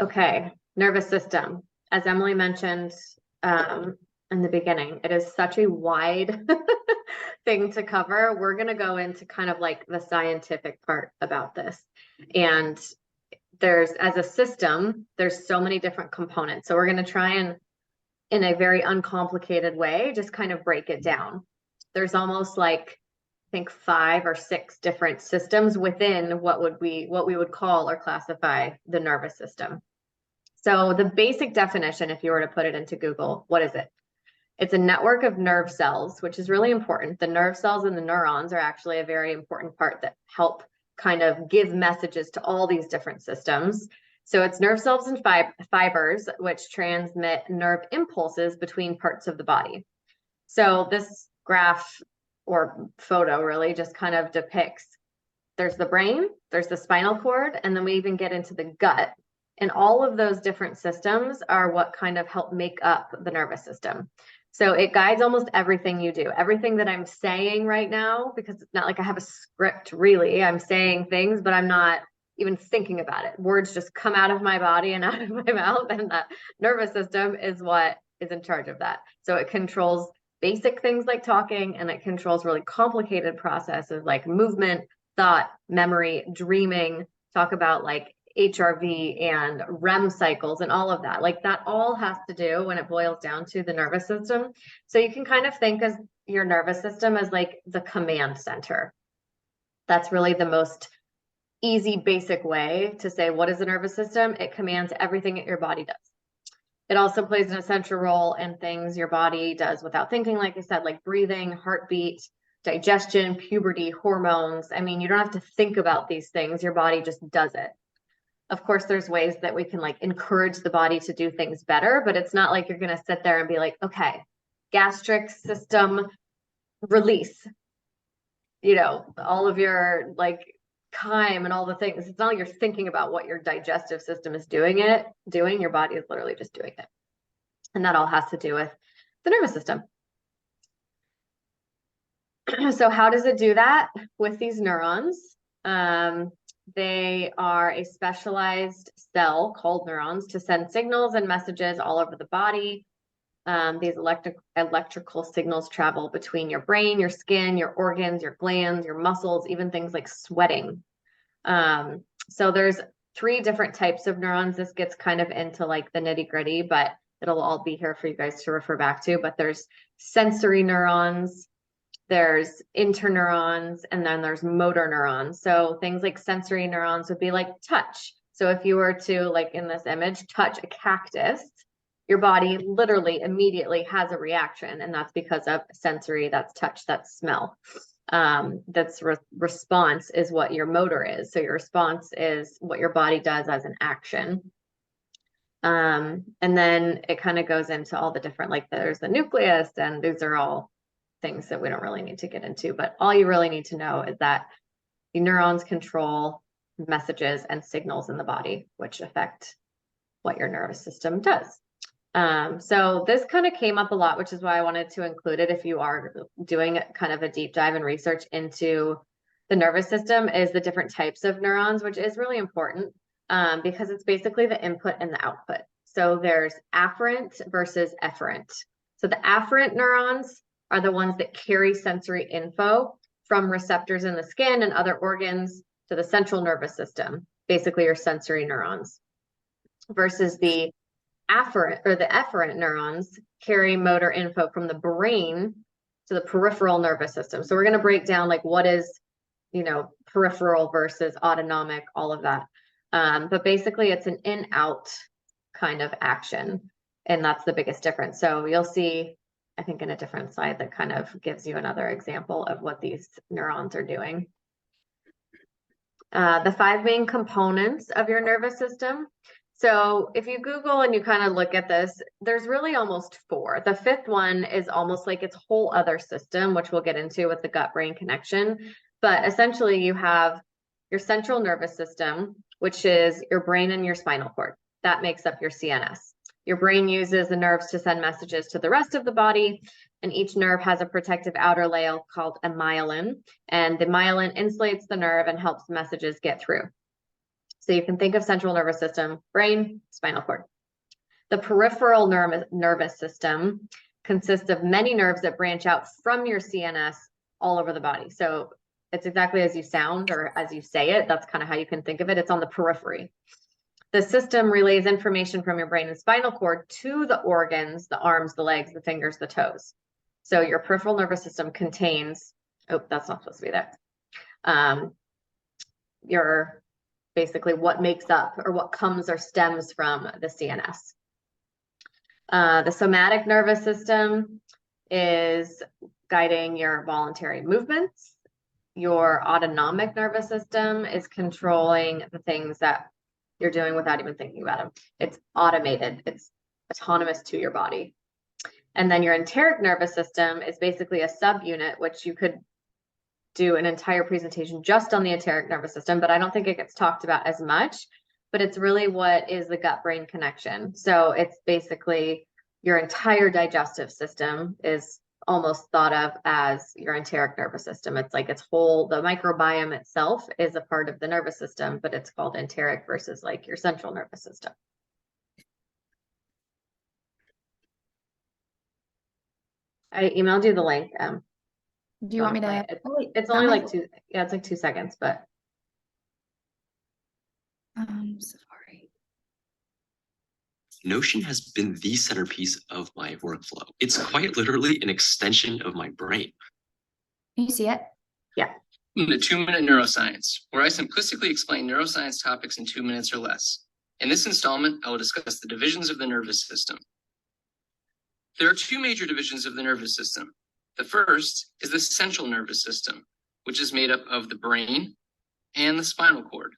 Okay, nervous system. As Emily mentioned in the beginning, it is such a wide thing to cover. We're going to go into kind of like the scientific part about this. And as a system, there's so many different components. So we're going to try and, in a very uncomplicated way, just kind of break it down. There's almost like, I think 5 or 6 different systems within what we would call or classify the nervous system. So the basic definition, if you were to put it into Google, what is it? It's a network of nerve cells, which is really important. The nerve cells and the neurons are actually a very important part that help kind of give messages to all these different systems. So it's nerve cells and fibers, which transmit nerve impulses between parts of the body. So this graph or photo really just kind of depicts, there's the brain, there's the spinal cord, and then we even get into the gut. And all of those different systems are what kind of help make up the nervous system. So it guides almost everything you do. Everything that I'm saying right now, because it's not like I have a script really. I'm saying things, but I'm not even thinking about it. Words just come out of my body and out of my mouth, and that nervous system is what is in charge of that. So it controls basic things like talking, and it controls really complicated processes like movement, thought, memory, dreaming, talk about like HRV and REM cycles and all of that. Like that all has to do when it boils down to the nervous system. So you can kind of think as your nervous system as like the command center. That's really the most easy, basic way to say, what is the nervous system? It commands everything that your body does. It also plays an essential role in things your body does without thinking, like I said, like breathing, heartbeat, digestion, puberty, hormones. I mean, you don't have to think about these things. Your body just does it. Of course, there's ways that we can like encourage the body to do things better, but it's not like you're going to sit there and be like, okay, gastric system release, all of your like chyme and all the things. It's not like you're thinking about what your digestive system is doing. Your body is literally just doing it. And that all has to do with the nervous system. So how does it do that with these neurons? They are a specialized cell called neurons to send signals and messages all over the body. These electrical signals travel between your brain, your skin, your organs, your glands, your muscles, even things like sweating. So there's 3 different types of neurons. This gets kind of into like the nitty-gritty, but it'll all be here for you guys to refer back to. But there's sensory neurons, there's interneurons, and then there's motor neurons. So things like sensory neurons would be like touch. So if you were to, like in this image, touch a cactus, your body literally immediately has a reaction, and that's because of sensory, that's touch, that's smell. Response is what your motor is. So your response is what your body does as an action. And then it kind of goes into all the different, like there's the nucleus, and these are all things that we don't really need to get into, but all you really need to know is that the neurons control messages and signals in the body, which affect what your nervous system does. So this kind of came up a lot, which is why I wanted to include it. If you are doing kind of a deep dive and research into the nervous system, is the different types of neurons, which is really important because it's basically the input and the output. So there's afferent versus efferent. So the afferent neurons are the ones that carry sensory info from receptors in the skin and other organs to the central nervous system, basically your sensory neurons, versus the afferent or the efferent neurons carry motor info from the brain to the peripheral nervous system. So we're going to break down like what is, peripheral versus autonomic, all of that. But basically it's an in-out kind of action, and that's the biggest difference. So you'll see, I think in a different slide that kind of gives you another example of what these neurons are doing. The 5 main components of your nervous system. So if you Google and you kind of look at this, there's really almost 4. The 5th one is almost like its whole other system, which we'll get into with the gut-brain connection. But essentially you have your central nervous system, which is your brain and your spinal cord. That makes up your CNS. Your brain uses the nerves to send messages to the rest of the body, and each nerve has a protective outer layer called a myelin, and the myelin insulates the nerve and helps messages get through. So you can think of central nervous system, brain, spinal cord. The peripheral nervous system consists of many nerves that branch out from your CNS all over the body. So it's exactly as you sound or as you say it. That's kind of how you can think of it. It's on the periphery. The system relays information from your brain and spinal cord to the organs, the arms, the legs, the fingers, the toes. So your peripheral nervous system contains, oh, that's not supposed to be there. Your basically what makes up or what comes or stems from the CNS. The somatic nervous system is guiding your voluntary movements. Your autonomic nervous system is controlling the things that you're doing without even thinking about them. It's automated. It's autonomous to your body. And then your enteric nervous system is basically a subunit, which you could do an entire presentation just on the enteric nervous system, but I don't think it gets talked about as much, but it's really what is the gut-brain connection. So it's basically your entire digestive system is almost thought of as your enteric nervous system. It's like its whole, the microbiome itself is a part of the nervous system, but it's called enteric versus like your central nervous system. I emailed you the link. Do you want me to? It's only like it's like 2 seconds, but. Safari. Notion has been the centerpiece of my workflow. It's quite literally an extension of my brain. Can you see it? Yeah. The 2-minute neuroscience, where I simplistically explain neuroscience topics in 2 minutes or less. In this installment, I will discuss the divisions of the nervous system. There are 2 major divisions of the nervous system. The first is the central nervous system, which is made up of the brain and the spinal cord.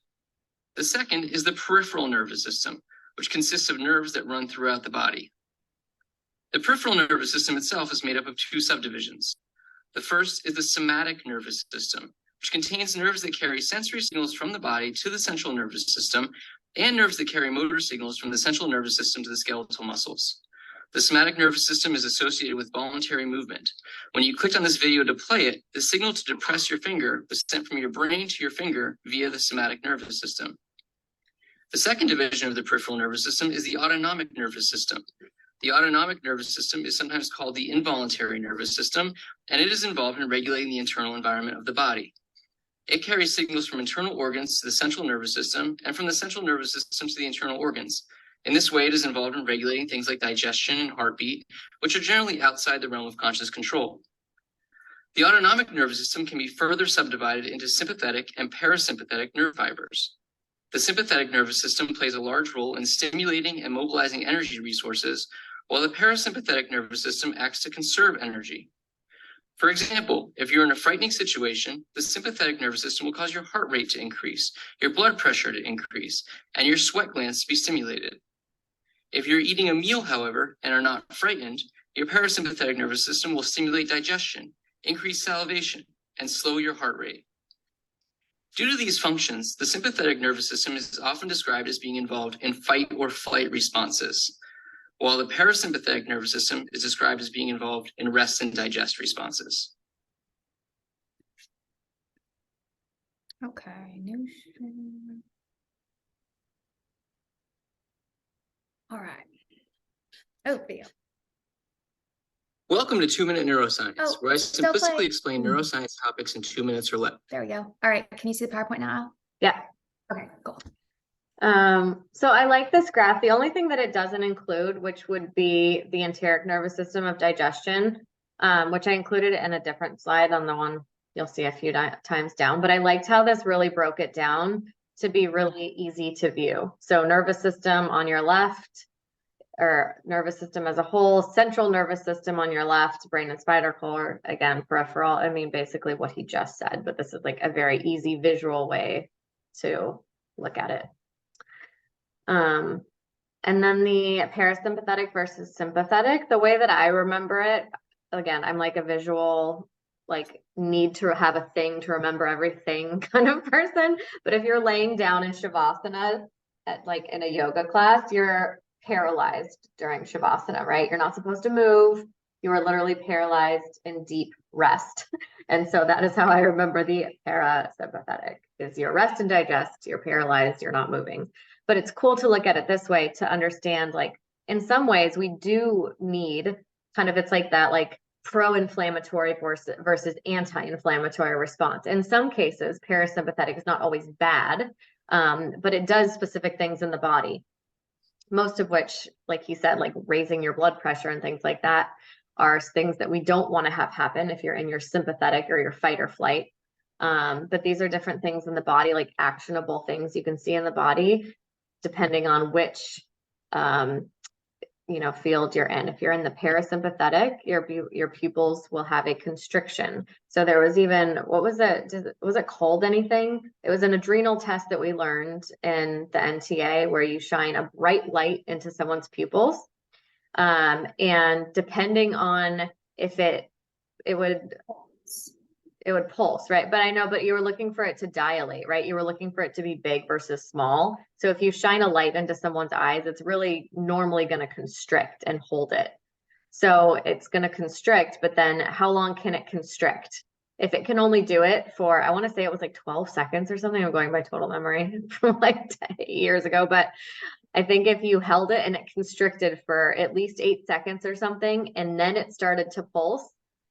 The second is the peripheral nervous system, which consists of nerves that run throughout the body. The peripheral nervous system itself is made up of 2 subdivisions. The first is the somatic nervous system, which contains nerves that carry sensory signals from the body to the central nervous system and nerves that carry motor signals from the central nervous system to the skeletal muscles. The somatic nervous system is associated with voluntary movement. When you clicked on this video to play it, the signal to depress your finger was sent from your brain to your finger via the somatic nervous system. The second division of the peripheral nervous system is the autonomic nervous system. The autonomic nervous system is sometimes called the involuntary nervous system, and it is involved in regulating the internal environment of the body. It carries signals from internal organs to the central nervous system and from the central nervous system to the internal organs. In this way, it is involved in regulating things like digestion and heartbeat, which are generally outside the realm of conscious control. The autonomic nervous system can be further subdivided into sympathetic and parasympathetic nerve fibers. The sympathetic nervous system plays a large role in stimulating and mobilizing energy resources, while the parasympathetic nervous system acts to conserve energy. For example, if you're in a frightening situation, the sympathetic nervous system will cause your heart rate to increase, your blood pressure to increase, and your sweat glands to be stimulated. If you're eating a meal, however, and are not frightened, your parasympathetic nervous system will stimulate digestion, increase salivation, and slow your heart rate. Due to these functions, the sympathetic nervous system is often described as being involved in fight or flight responses, while the parasympathetic nervous system is described as being involved in rest and digest responses. Okay, Notion. All right. Oh, video. Welcome to 2-Minute Neuroscience, Oh, where I still play. simplistically explain neuroscience topics in 2 minutes or less. There we go. All right. Can you see the PowerPoint now? Yeah. Okay, cool. So I like this graph. The only thing that it doesn't include, which would be the enteric nervous system of digestion, which I included in a different slide on the one you'll see a few times down, but I liked how this really broke it down to be really easy to view. So nervous system on your left, or nervous system as a whole, central nervous system on your left, brain and spinal cord, again, peripheral. I mean, basically what he just said, but this is like a very easy visual way to look at it. And then the parasympathetic versus sympathetic, the way that I remember it, again, I'm like a visual, like need to have a thing to remember everything kind of person. But if you're laying down in Shavasana at like in a yoga class, you're paralyzed during Shavasana, right? You're not supposed to move. You are literally paralyzed in deep rest. And so that is how I remember the parasympathetic is your rest and digest, you're paralyzed, you're not moving. But it's cool to look at it this way to understand, like, in some ways we do need kind of, it's like that, like pro-inflammatory versus anti-inflammatory response. In some cases, parasympathetic is not always bad, but it does specific things in the body. Most of which, like he said, like raising your blood pressure and things like that are things that we don't want to have happen if you're in your sympathetic or your fight or flight. But these are different things in the body, like actionable things you can see in the body, depending on which field you're in. If you're in the parasympathetic, your pupils will have a constriction. So there was even, what was it? Was it called anything? It was an adrenal test that we learned in the NTA where you shine a bright light into someone's pupils. And depending on if it would pulse, right? But you were looking for it to dilate, right? You were looking for it to be big versus small. So if you shine a light into someone's eyes, it's really normally going to constrict and hold it. So it's going to constrict, but then how long can it constrict? If it can only do it for, I want to say it was like 12 seconds or something. I'm going by total memory from like 8 years ago, but I think if you held it and it constricted for at least 8 seconds or something, and then it started to pulse,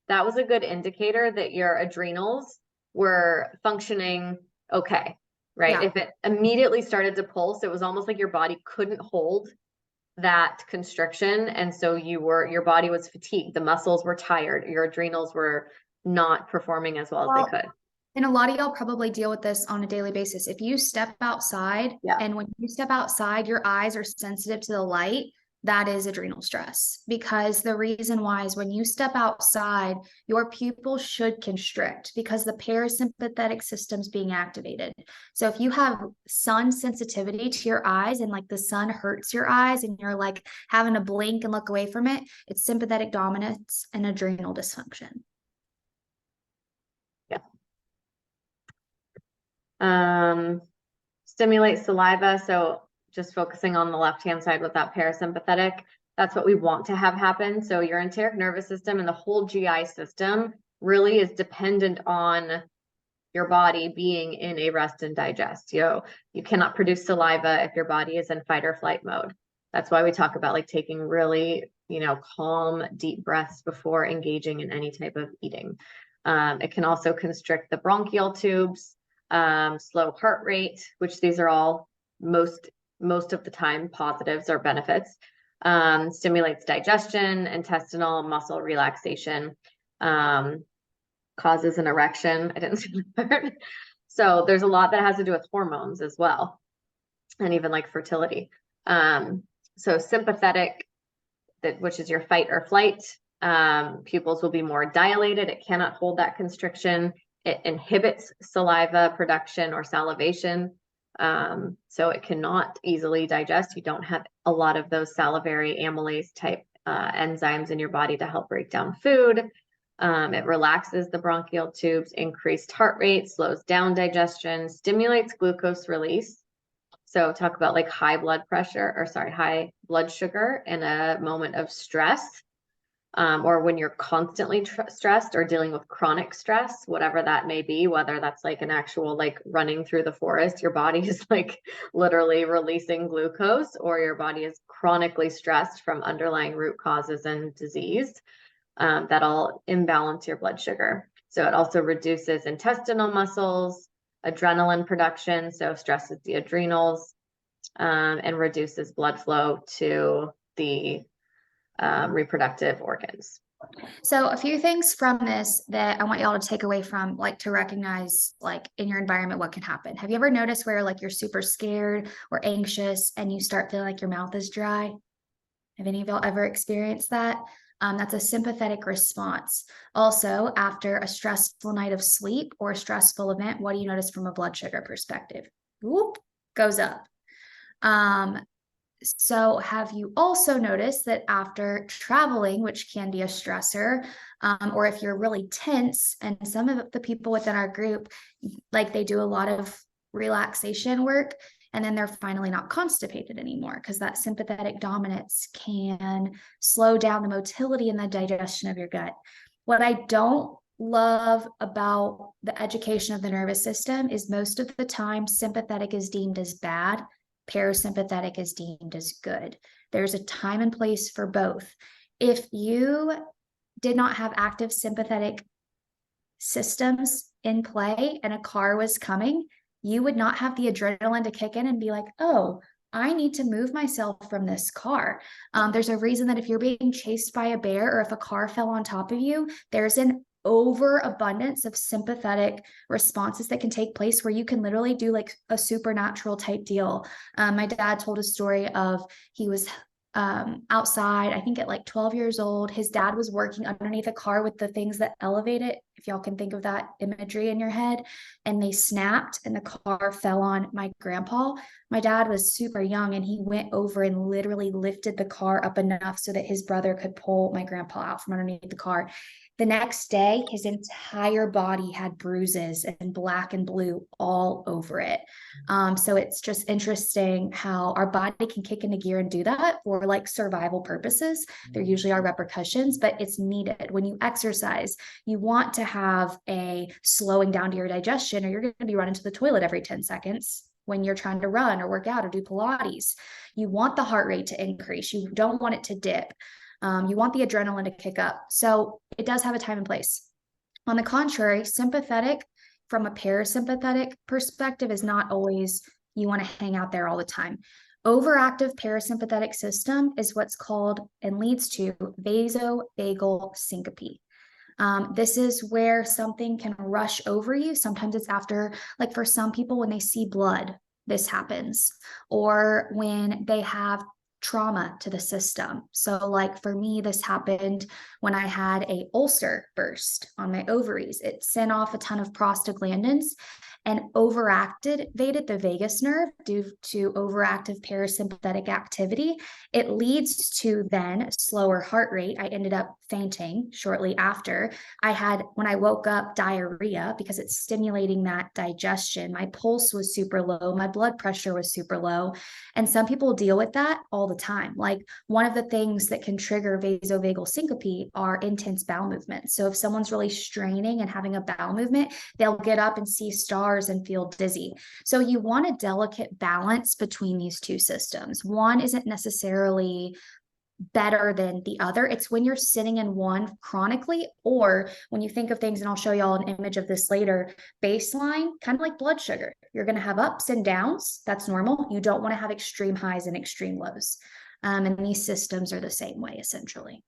that was a good indicator that your adrenals were functioning okay, right? Yeah. If it immediately started to pulse, it was almost like your body couldn't hold that constriction. And so your body was fatigued, the muscles were tired, your adrenals were not performing as well as they could. And a lot of y'all probably deal with this on a daily basis. If you step outside, Yeah. and when you step outside, your eyes are sensitive to the light, that is adrenal stress. Because the reason why is when you step outside, your pupils should constrict because the parasympathetic system's being activated. So if you have sun sensitivity to your eyes and like the sun hurts your eyes and you're like having to blink and look away from it, it's sympathetic dominance and adrenal dysfunction. Stimulate saliva. So just focusing on the left-hand side with that parasympathetic, that's what we want to have happen. So your enteric nervous system and the whole GI system really is dependent on your body being in a rest and digest. You cannot produce saliva if your body is in fight or flight mode. That's why we talk about like taking really, calm, deep breaths before engaging in any type of eating. It can also constrict the bronchial tubes, slow heart rate, which these are all most of the time positives or benefits. Stimulates digestion, intestinal muscle relaxation, causes an erection. I didn't see the part. So there's a lot that has to do with hormones as well, and even like fertility. So sympathetic, which is your fight or flight, pupils will be more dilated. It cannot hold that constriction. It inhibits saliva production or salivation. So it cannot easily digest. You don't have a lot of those salivary amylase type enzymes in your body to help break down food. It relaxes the bronchial tubes, increased heart rate, slows down digestion, stimulates glucose release. So talk about like high blood sugar in a moment of stress. Or when you're constantly stressed or dealing with chronic stress, whatever that may be, whether that's like an actual like running through the forest, your body is like literally releasing glucose, or your body is chronically stressed from underlying root causes and disease, that'll imbalance your blood sugar. So it also reduces intestinal muscles, adrenaline production, so stresses the adrenals, and reduces blood flow to the reproductive organs. So a few things from this that I want y'all to take away from, like, to recognize like in your environment what can happen. Have you ever noticed where like you're super scared or anxious and you start feeling like your mouth is dry? Have any of y'all ever experienced that? That's a sympathetic response. Also, after a stressful night of sleep or a stressful event, what do you notice from a blood sugar perspective? Whoop, goes up. So have you also noticed that after traveling, which can be a stressor, or if you're really tense, and some of the people within our group, like they do a lot of relaxation work, and then they're finally not constipated anymore because that sympathetic dominance can slow down the motility and the digestion of your gut. What I don't love about the education of the nervous system is most of the time sympathetic is deemed as bad, parasympathetic is deemed as good. There's a time and place for both. If you did not have active sympathetic systems in play and a car was coming, you would not have the adrenaline to kick in and be like, oh, I need to move myself from this car. There's a reason that if you're being chased by a bear or if a car fell on top of you, there's an overabundance of sympathetic responses that can take place where you can literally do like a supernatural type deal. My dad told a story of he was outside, I think at like 12 years old, his dad was working underneath a car with the things that elevate it, if y'all can think of that imagery in your head, and they snapped and the car fell on my grandpa. My dad was super young and he went over and literally lifted the car up enough so that his brother could pull my grandpa out from underneath the car. The next day, his entire body had bruises and black and blue all over it. So it's just interesting how our body can kick into gear and do that for like survival purposes. There usually are repercussions, but it's needed. When you exercise, you want to have a slowing down to your digestion, or you're going to be running to the toilet every 10 seconds. When you're trying to run or work out or do Pilates, you want the heart rate to increase. You don't want it to dip. You want the adrenaline to kick up. So it does have a time and place. On the contrary, sympathetic from a parasympathetic perspective is not always you want to hang out there all the time. Overactive parasympathetic system is what's called and leads to vasovagal syncope. This is where something can rush over you. Sometimes it's after, like for some people, when they see blood, this happens, or when they have trauma to the system. So like for me, this happened when I had a ulcer burst on my ovaries. It sent off a ton of prostaglandins and overactivated the vagus nerve due to overactive parasympathetic activity. It leads to then slower heart rate. I ended up fainting shortly after. I had, when I woke up, diarrhea because it's stimulating that digestion. My pulse was super low. My blood pressure was super low. And some people deal with that all the time. Like one of the things that can trigger vasovagal syncope are intense bowel movements. So if someone's really straining and having a bowel movement, they'll get up and see stars and feel dizzy. So you want a delicate balance between these two systems. One isn't necessarily better than the other. It's when you're sitting in one chronically, or when you think of things, and I'll show y'all an image of this later, baseline, kind of like blood sugar. You're going to have ups and downs. That's normal. You don't want to have extreme highs and extreme lows. And these systems are the same way, essentially.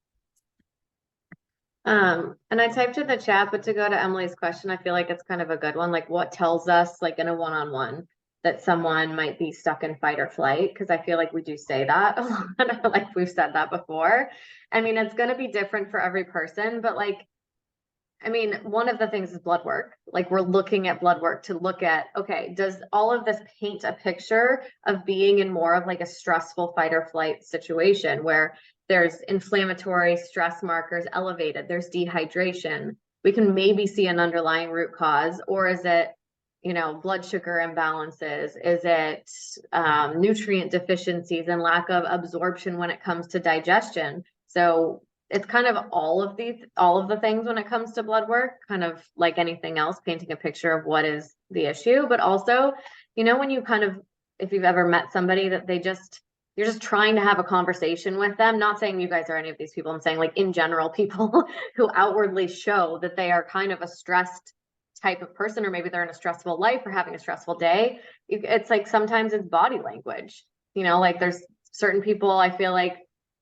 And I typed in the chat, but to go to Emily's question, I feel like it's kind of a good one. Like what tells us, like in a one-on-one, that someone might be stuck in fight or flight? Because I feel like we do say that a lot, like we've said that before. I mean, it's going to be different for every person, but like, I mean, one of the things is blood work. Like we're looking at blood work to look at, okay, does all of this paint a picture of being in more of like a stressful fight or flight situation where there's inflammatory stress markers elevated, there's dehydration. We can maybe see an underlying root cause, or is it, you know, blood sugar imbalances? Is it nutrient deficiencies and lack of absorption when it comes to digestion? So it's kind of all of the things when it comes to blood work, kind of like anything else, painting a picture of what is the issue. But also, you know, when you kind of, if you've ever met somebody that you're just trying to have a conversation with them, not saying you guys are any of these people, I'm saying like in general, people who outwardly show that they are kind of a stressed type of person, or maybe they're in a stressful life or having a stressful day. It's like sometimes it's body language, you know, like there's certain people I feel like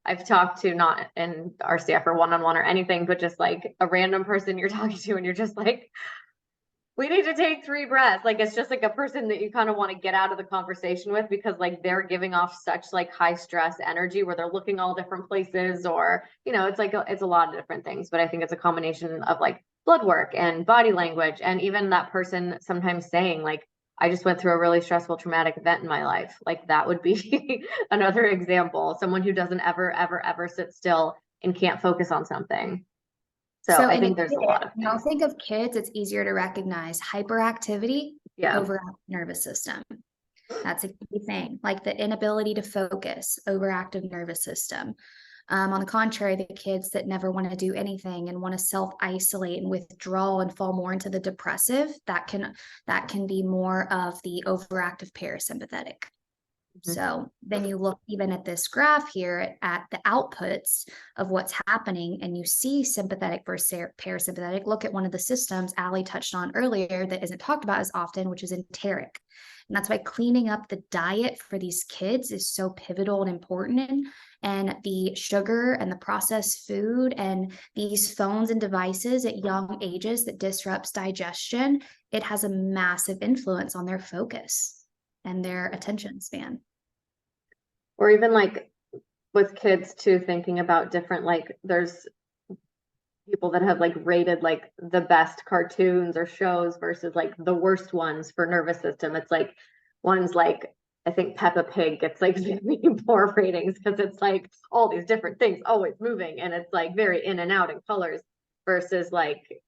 I've talked to, not in RCF or one-on-one or anything, but just like a random person you're talking to and you're just like, we need to take 3 breaths. Like, it's just like a person that you kind of want to get out of the conversation with, because like they're giving off such like high stress energy where they're looking all different places, or, you know, it's like, it's a lot of different things, but I think it's a combination of like blood work and body language. And even that person sometimes saying like, I just went through a really stressful, traumatic event in my life. Like that would be another example. Someone who doesn't ever sit still and can't focus on something. So I think there's a lot of things. I'll think of kids, it's easier to recognize hyperactivity, Yeah. overactive nervous system. That's a key thing, like the inability to focus, overactive nervous system. On the contrary, the kids that never want to do anything and want to self-isolate and withdraw and fall more into the depressive, that can be more of the overactive parasympathetic. Mhm. So then you look even at this graph here at the outputs of what's happening, and you see sympathetic versus parasympathetic. Look at one of the systems Allie touched on earlier that isn't talked about as often, which is enteric. And that's why cleaning up the diet for these kids is so pivotal and important. And the sugar and the processed food and these phones and devices at young ages that disrupts digestion, it has a massive influence on their focus and their attention span. Or even like with kids too, thinking about different, like there's people that have like rated like the best cartoons or shows versus like the worst ones for nervous system. It's like one's like, I think Peppa Pig gets like very poor ratings because it's like all these different things always moving, and it's like very in and out in colors versus like,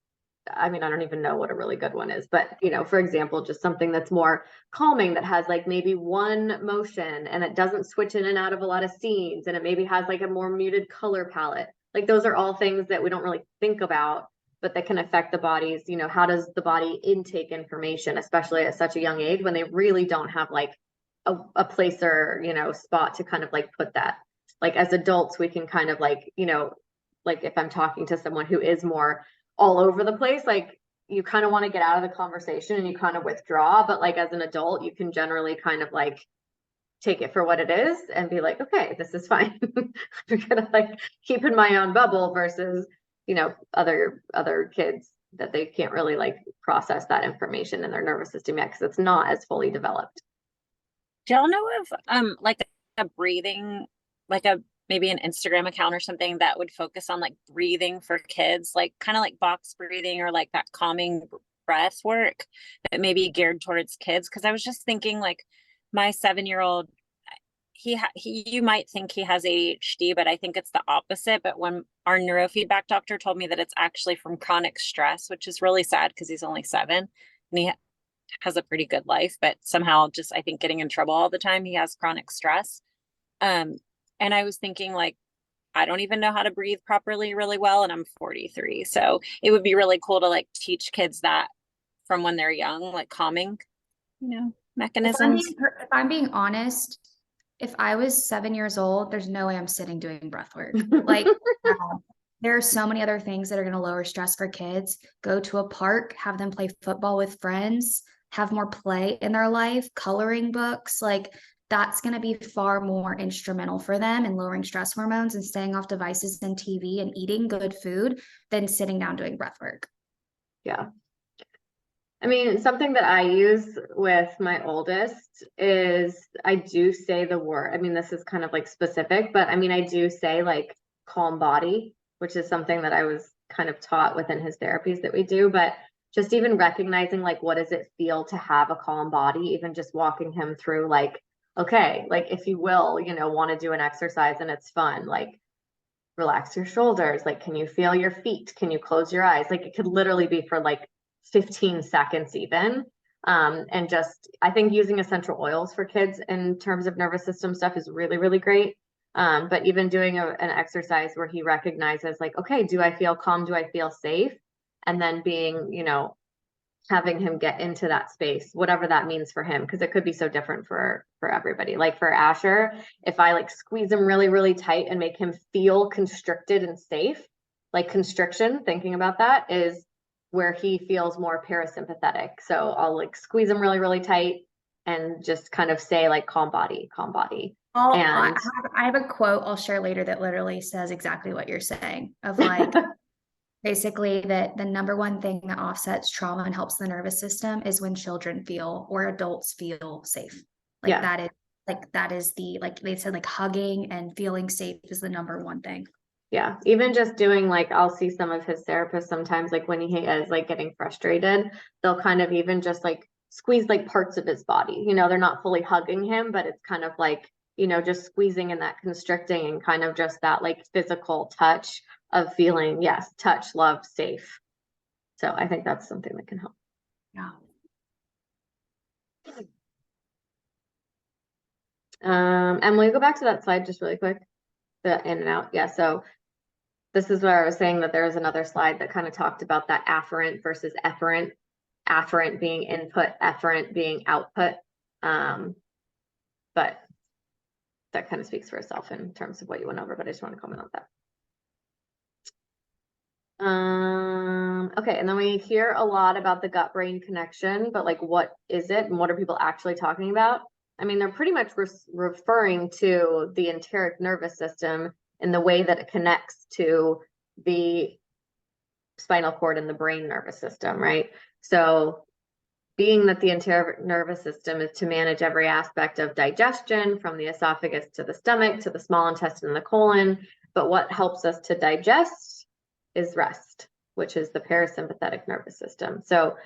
I mean, I don't even know what a really good one is, but you know, for example, just something that's more calming that has like maybe one motion and it doesn't switch in and out of a lot of scenes, and it maybe has like a more muted color palette. Like those are all things that we don't really think about, but that can affect the body's, you know, how does the body intake information, especially at such a young age when they really don't have like a place or, you know, spot to kind of like put that. Like as adults, we can kind of like, you know, like if I'm talking to someone who is more all over the place, like you kind of want to get out of the conversation and you kind of withdraw, but like as an adult you can generally kind of like take it for what it is and be like, okay, this is fine. I'm gonna like keep in my own bubble versus, you know, other kids that they can't really like process that information in their nervous system yet because it's not as fully developed. Do y'all know of like a breathing, like a maybe an Instagram account or something that would focus on like breathing for kids, like kind of like box breathing or like that calming breath work that may be geared towards kids? Because I was just thinking like my 7-year-old, he you might think he has ADHD, but I think it's the opposite. But when our neurofeedback doctor told me that it's actually from chronic stress, which is really sad because he's only 7 and he has a pretty good life, but somehow just I think getting in trouble all the time, he has chronic stress. And I was thinking like, I don't even know how to breathe properly really well, and I'm 43. So it would be really cool to like teach kids that from when they're young, like calming, you know, mechanisms. If I'm being honest, if I was 7 years old, there's no way I'm sitting doing breath work. Like there are so many other things that are going to lower stress for kids. Go to a park, have them play football with friends, have more play in their life, coloring books, like that's going to be far more instrumental for them in lowering stress hormones and staying off devices and TV and eating good food than sitting down doing breath work. Yeah. I mean, something that I use with my oldest is I do say the word, I mean, this is kind of like specific, but I mean, I do say like calm body, which is something that I was kind of taught within his therapies that we do, but just even recognizing like, what does it feel to have a calm body, even just walking him through like, okay, like if you will, you know, want to do an exercise and it's fun, like relax your shoulders, like can you feel your feet, can you close your eyes, like it could literally be for like 15 seconds even. And just I think using essential oils for kids in terms of nervous system stuff is really, really great. But even doing an exercise where he recognizes like, okay, do I feel calm, do I feel safe, and then being, you know, having him get into that space, whatever that means for him, because it could be so different for everybody. Like for Asher, if I like squeeze him really, really tight and make him feel constricted and safe, like constriction, thinking about that is where he feels more parasympathetic. So I'll like squeeze him really, really tight and just kind of say like calm body, calm body. I And have a quote I'll share later that literally says exactly what you're saying of like basically that the number one thing that offsets trauma and helps the nervous system is when children feel or adults feel safe. Like yeah. that is the, like they said, like hugging and feeling safe is the number one thing. Yeah, even just doing like I'll see some of his therapists sometimes like when he is like getting frustrated, they'll kind of even just like squeeze like parts of his body. You know, they're not fully hugging him, but it's kind of like, you know, just squeezing and that constricting and kind of just that like physical touch of feeling, yes, touch, love, safe. So I think that's something that can help. Yeah. Emily, go back to that slide just really quick. The in and out, yeah, so this is where I was saying that there was another slide that kind of talked about that afferent versus efferent. Afferent being input, efferent being output. But that kind of speaks for itself in terms of what you went over, but I just want to comment on that. Okay, and then we hear a lot about the gut-brain connection, but like, what is it and what are people actually talking about? I mean, they're pretty much referring to the enteric nervous system in the way that it connects to the spinal cord and the brain nervous system, right? So being that the enteric nervous system is to manage every aspect of digestion from the esophagus to the stomach to the small intestine and the colon, but what helps us to digest is rest, which is the parasympathetic nervous system. So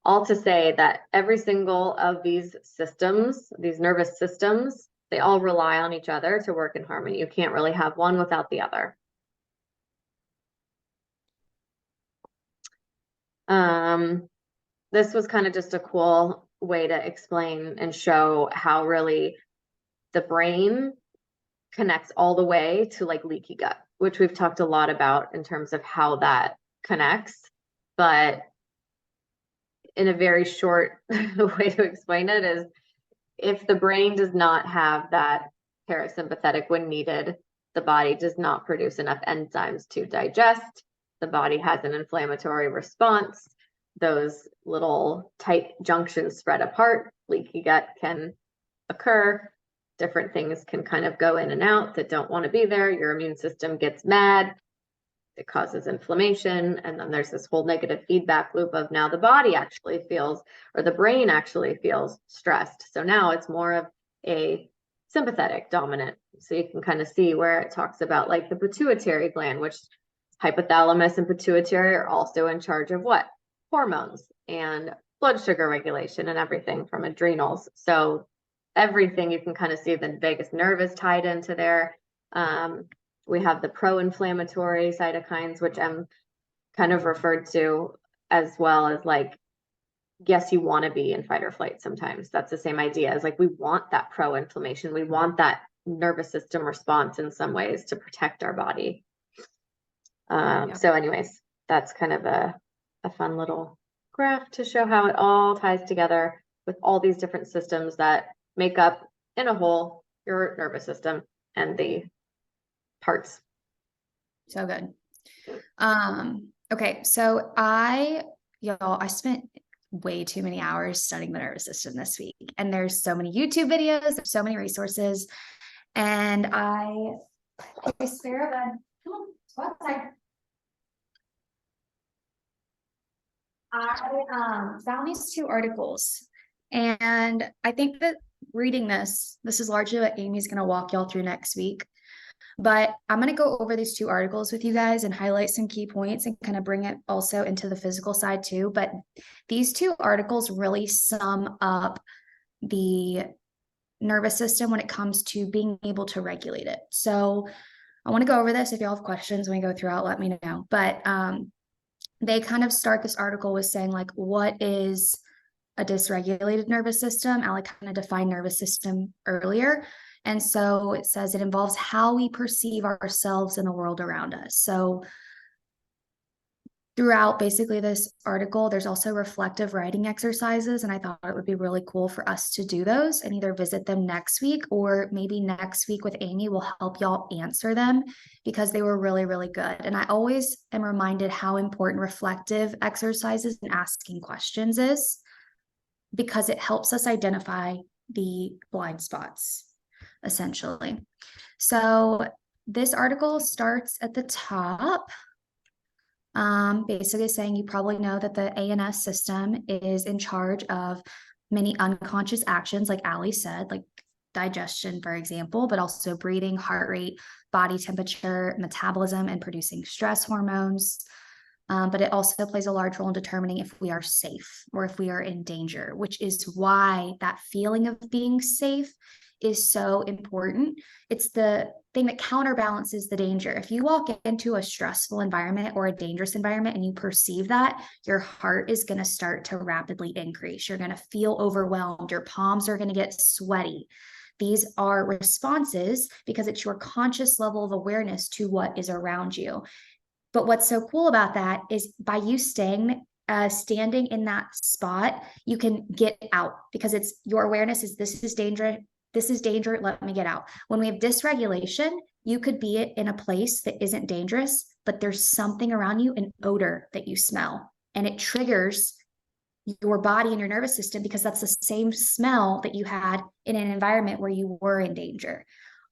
all to say that every single of these systems, these nervous systems, they all rely on each other to work in harmony. You can't really have one without the other. This was kind of just a cool way to explain and show how really the brain connects all the way to like leaky gut, which we've talked a lot about in terms of how that connects. But in a very short way to explain it is, if the brain does not have that parasympathetic when needed, the body does not produce enough enzymes to digest. The body has an inflammatory response. Those little tight junctions spread apart. Leaky gut can occur. Different things can kind of go in and out that don't want to be there. Your immune system gets mad. It causes inflammation. And then there's this whole negative feedback loop of now the body actually feels, or the brain actually feels stressed. So now it's more of a sympathetic dominant. So you can kind of see where it talks about like the pituitary gland, which hypothalamus and pituitary are also in charge of what? Hormones and blood sugar regulation and everything from adrenals. So everything you can kind of see the vagus nerve is tied into there. We have the pro-inflammatory cytokines, which I'm kind of referred to as well as like, yes, you want to be in fight or flight sometimes. That's the same idea as like, we want that pro-inflammation. We want nervous system response in some ways to protect our body. So anyways, that's kind of a fun little graph to show how it all ties together with all these different systems that make up in a whole your nervous system and the parts. So good. Okay, so I spent way too many hours studying the nervous system this week, and there's so many YouTube videos, there's so many resources, and Sparrow, come on, go outside. I found these two articles, and I think that reading this is largely what Amy's going to walk y'all through next week. But I'm going to go over these two articles with you guys and highlight some key points and kind of bring it also into the physical side too. But these two articles really sum up the nervous system when it comes to being able to regulate it. So I want to go over this. If y'all have questions when we go throughout, let me know. But they kind of start this article with saying like, what is a dysregulated nervous system? Ali kind of defined nervous system earlier. And so it says it involves how we perceive ourselves in the world around us. So throughout basically this article, there's also reflective writing exercises. And I thought it would be really cool for us to do those and either visit them next week, or maybe next week with Amy will help y'all answer them, because they were really, really good. And I always am reminded how important reflective exercises and asking questions is, because it helps us identify the blind spots, essentially. So this article starts at the top, basically saying you probably know that the ANS system is in charge of many unconscious actions, like Ali said, like digestion, for example, but also breathing, heart rate, body temperature, metabolism, and producing stress hormones. But it also plays a large role in determining if we are safe or if we are in danger, which is why that feeling of being safe is so important. It's the thing that counterbalances the danger. If you walk into a stressful environment or a dangerous environment and you perceive that, your heart is going to start to rapidly increase. You're going to feel overwhelmed. Your palms are going to get sweaty. These are responses because it's your conscious level of awareness to what is around you. But what's so cool about that is by you standing in that spot, you can get out because it's your awareness is this is danger. This is danger. Let me get out. When we have dysregulation, you could be in a place that isn't dangerous, but there's something around you, an odor that you smell, and it triggers your body and your nervous system because that's the same smell that you had in an environment where you were in danger.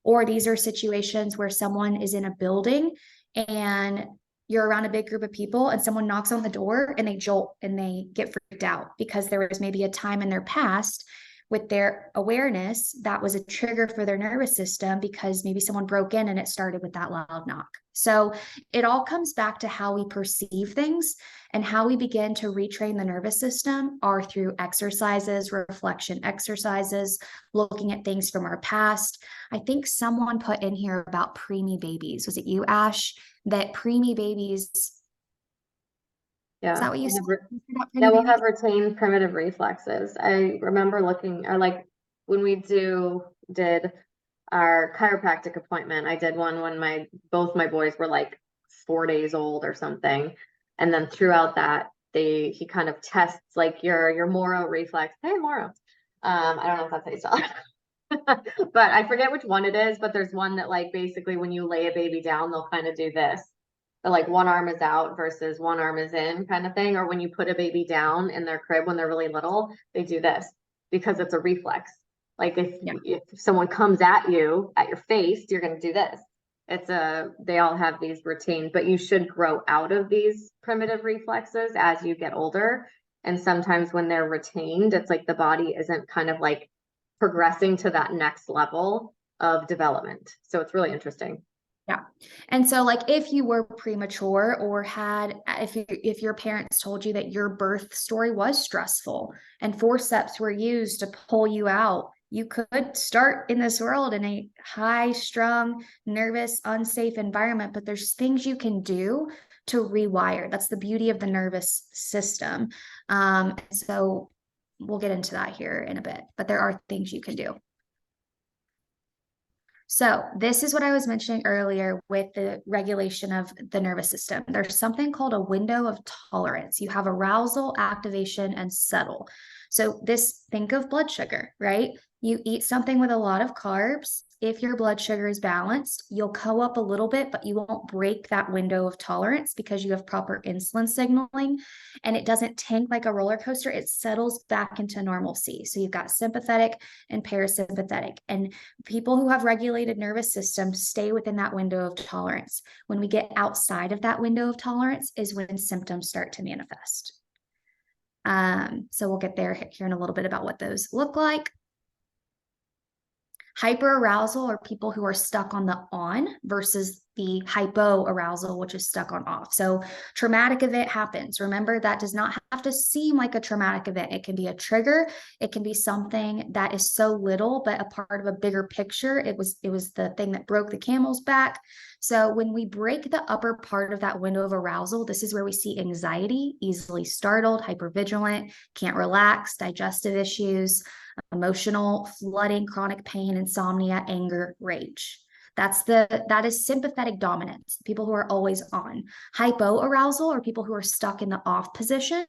Or these are situations where someone is in a building and you're around a big group of people and someone knocks on the door and they jolt and they get freaked out because there was maybe a time in their past with their awareness that was a trigger for their nervous system because maybe someone broke in and it started with that loud knock. So it all comes back to how we perceive things, and how we begin to retrain the nervous system are through exercises, reflection exercises, looking at things from our past. I think someone put in here about preemie babies. Was it you, Ash? That preemie babies, Yeah. is that what you said? Yeah, we'll have retained primitive reflexes. I remember looking, or like when we did our chiropractic appointment, I did one when both my boys were like 4 days old or something. And then throughout that, he kind of tests like your Moro reflex. Hey, Moro. I don't know if that's how you spell it. But I forget which one it is, but there's one that like basically when you lay a baby down, they'll kind of do this. But like one arm is out versus one arm is in kind of thing. Or when you put a baby down in their crib when they're really little, they do this because it's a reflex. Like if someone comes at you at your face, you're going to do this. They all have these retained, but you should grow out of these primitive reflexes as you get older. And sometimes when they're retained, it's like the body isn't kind of like progressing to that next level of development. So it's really interesting. Yeah. And so like if you were premature or if your parents told you that your birth story was stressful and forceps were used to pull you out, you could start in this world in a high strung, nervous, unsafe environment, but there's things you can do to rewire. That's the beauty of the nervous system. So we'll get into that here in a bit, but there are things you can do. So this is what I was mentioning earlier with the regulation of the nervous system. There's something called a window of tolerance. You have arousal, activation, and settle. So think of blood sugar, right? You eat something with a lot of carbs. If your blood sugar is balanced, you'll go up a little bit, but you won't break that window of tolerance because you have proper insulin signaling, and it doesn't tank like a roller coaster. It settles back into normalcy. So you've got sympathetic and parasympathetic, and people who have regulated nervous systems stay within that window of tolerance. When we get outside of that window of tolerance is when symptoms start to manifest. So we'll get there here in a little bit about what those look like. Hyperarousal are people who are stuck on the on versus the hypoarousal, which is stuck on off. So traumatic event happens. Remember, that does not have to seem like a traumatic event. It can be a trigger. It can be something that is so little, but a part of a bigger picture. It was the thing that broke the camel's back. So when we break the upper part of that window of arousal, this is where we see anxiety, easily startled, hypervigilant, can't relax, digestive issues, emotional flooding, chronic pain, insomnia, anger, rage. That is sympathetic dominance, people who are always on. Hypoarousal are people who are stuck in the off position,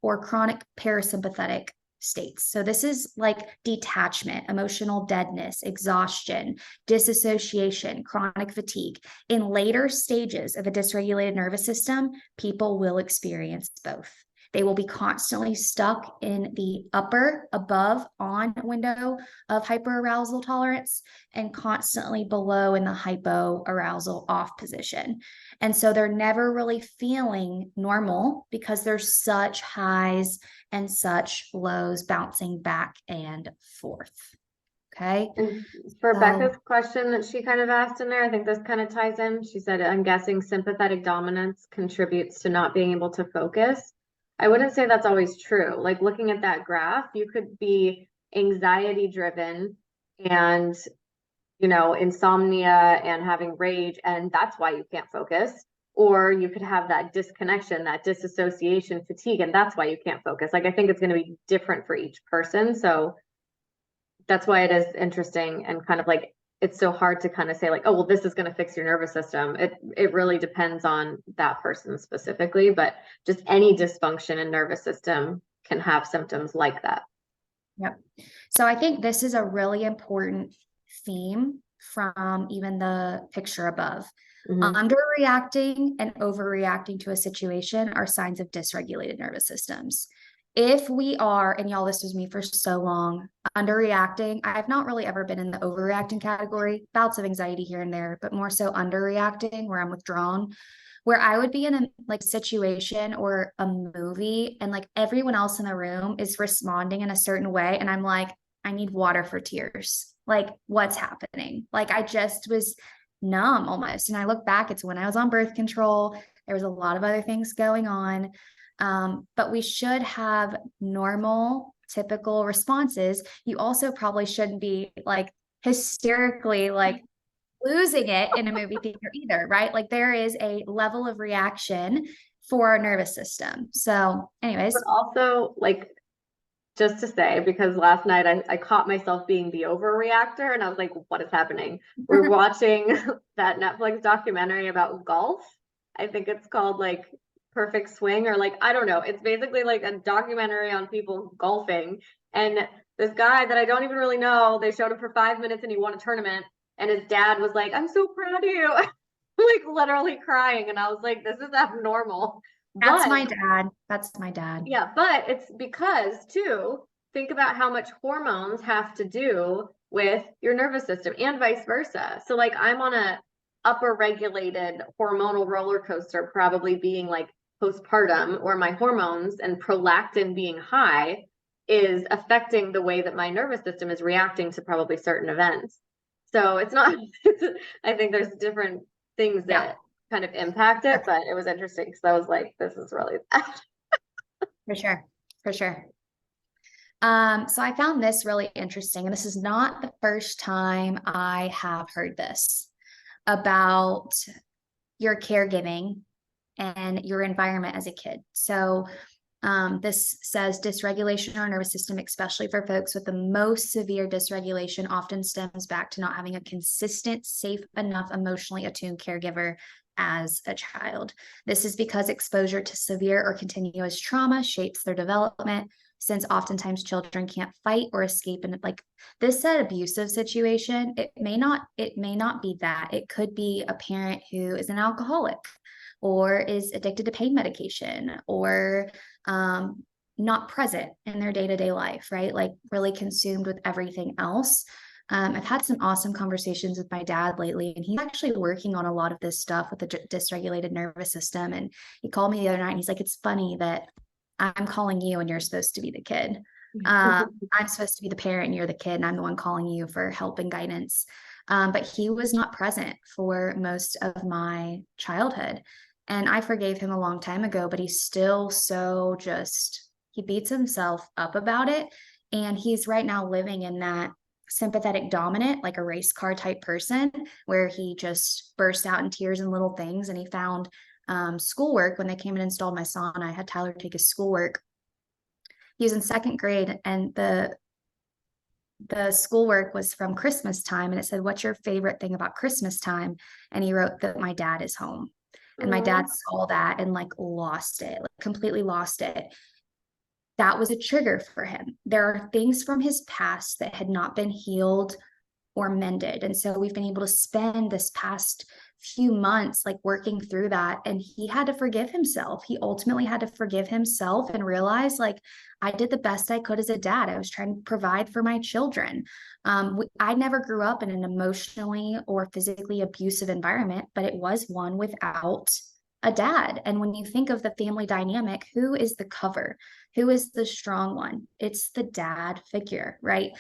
or chronic parasympathetic states. So this is like detachment, emotional deadness, exhaustion, disassociation, chronic fatigue. In later stages of a dysregulated nervous system, people will experience both. They will be constantly stuck in the upper, above, on window of hyperarousal tolerance, and constantly below in the hypoarousal off position. And so they're never really feeling normal because there's such highs and such lows bouncing back and forth. Okay. And for Becca's question that she kind of asked in there, I think this kind of ties in. She said, I'm guessing sympathetic dominance contributes to not being able to focus. I wouldn't say that's always true. Like looking at that graph, you could be anxiety driven and, insomnia and having rage, and that's why you can't focus. Or you could have that disconnection, that disassociation, fatigue, and that's why you can't focus. Like I think it's going to be different for each person. So that's why it is interesting and kind of like, it's so hard to kind of say like, oh, well, this is going to fix your nervous system. It really depends on that person specifically, but just any dysfunction in nervous system can have symptoms like that. Yep. So I think this is a really important theme from even the picture above. Mhm. Underreacting and overreacting to a situation are signs of dysregulated nervous systems. If we are, and y'all, this was me for so long, underreacting, I've not really ever been in the overreacting category, bouts of anxiety here and there, but more so underreacting where I'm withdrawn, where I would be in a like situation or a movie and like everyone else in the room is responding in a certain way. And I'm like, I need water for tears. Like, what's happening? Like, I just was numb almost. And I look back, it's when I was on birth control. There was a lot of other things going on. But we should have normal, typical responses. You also probably shouldn't be like hysterically like losing it in a movie theater either, right? Like there is a level of reaction for our nervous system. So anyways, But also like, just to say, because last night I caught myself being the overreactor and I was like, what is happening? We're watching that Netflix documentary about golf. I think it's called like Perfect Swing, or like, I don't know. It's basically like a documentary on people golfing. And this guy that I don't even really know, they showed him for 5 minutes and he won a tournament. And his dad was like, I'm so proud of you. Like literally crying. And I was like, this is abnormal. that's But my dad. That's my dad. yeah, but it's because too, think about how much hormones have to do with your nervous system and vice versa. So like I'm on a upper regulated hormonal roller coaster, probably being like postpartum, or my hormones and prolactin being high is affecting the way that my nervous system is reacting to probably certain events. So it's not, I think there's different things Yeah. that kind of impact it, but it was interesting because I was like, this is really bad. For sure. For sure. So I found this really interesting, and this is not the first time I have heard this about your caregiving and your environment as a kid. So this says dysregulation in our nervous system, especially for folks with the most severe dysregulation, often stems back to not having a consistent, safe enough, emotionally attuned caregiver as a child. This is because exposure to severe or continuous trauma shapes their development, since oftentimes children can't fight or escape. And like this said, abusive situation, it may not be that. It could be a parent who is an alcoholic or is addicted to pain medication, or not present in their day-to-day life, right? Like really consumed with everything else. I've had some awesome conversations with my dad lately, and he's actually working on a lot of this stuff with the dysregulated nervous system. And he called me the other night and he's like, it's funny that I'm calling you and you're supposed to be the kid. I'm supposed to be the parent and you're the kid, and I'm the one calling you for help and guidance. But he was not present for most of my childhood. And I forgave him a long time ago, but he's still so just, he beats himself up about it. And he's right now living in that sympathetic dominant, like a race car type person, where he just bursts out in tears and little things. And he found schoolwork when they came and installed my sauna. I had Tyler take his schoolwork. He was in second grade, and the schoolwork was from Christmas time, and it said, what's your favorite thing about Christmas time? And he wrote that my dad is home. And my dad saw that and like lost it, like completely lost it. That was a trigger for him. There are things from his past that had not been healed or mended. And so we've been able to spend this past few months like working through that. And he had to forgive himself. He ultimately had to forgive himself and realize like, I did the best I could as a dad. I was trying to provide for my children. I never grew up in an emotionally or physically abusive environment, but it was one without a dad. And when you think of the family dynamic, who is the cover? Who is the strong one? It's the dad figure, right?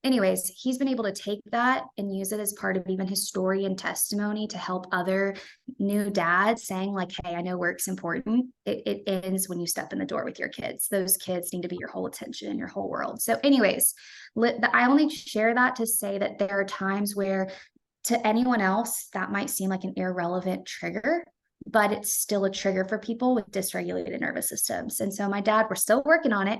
Anyways, he's been able to take that and use it as part of even his story and testimony to help other new dads, saying like, hey, I know work's important. It ends when you step in the door with your kids. Those kids need to be your whole attention, your whole world. So anyways, I only share that to say that there are times where to anyone else, that might seem like an irrelevant trigger, but it's still a trigger for people with dysregulated nervous systems. And so my dad, we're still working on it.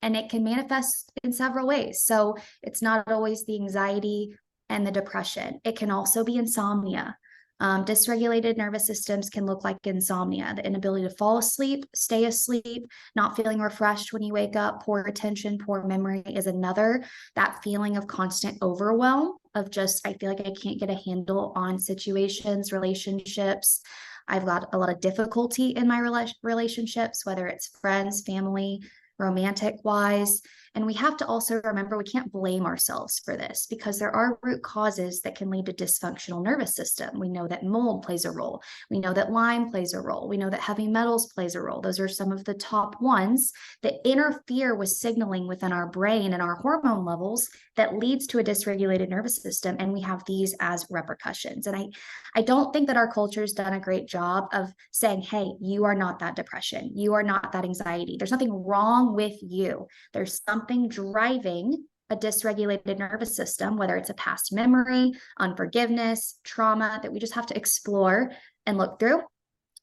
and it can manifest in several ways. So it's not always the anxiety and the depression. It can also be insomnia. Dysregulated nervous systems can look like insomnia, the inability to fall asleep, stay asleep, not feeling refreshed when you wake up, poor attention, poor memory is another. That feeling of constant overwhelm of just, I feel like I can't get a handle on situations, relationships. I've got a lot of difficulty in my relationships, whether it's friends, family, romantic wise. And we have to also remember we can't blame ourselves for this because there are root causes that can lead to dysfunctional nervous system. We know that mold plays a role. We know that Lyme plays a role. We know that heavy metals plays a role. Those are some of the top ones that interfere with signaling within our brain and our hormone levels that leads to a dysregulated nervous system. And we have these as repercussions. And I don't think that our culture has done a great job of saying, hey, you are not that depression. You are not that anxiety. There's nothing wrong with you. There's something driving a dysregulated nervous system, whether it's a past memory, unforgiveness, trauma that we just have to explore and look through.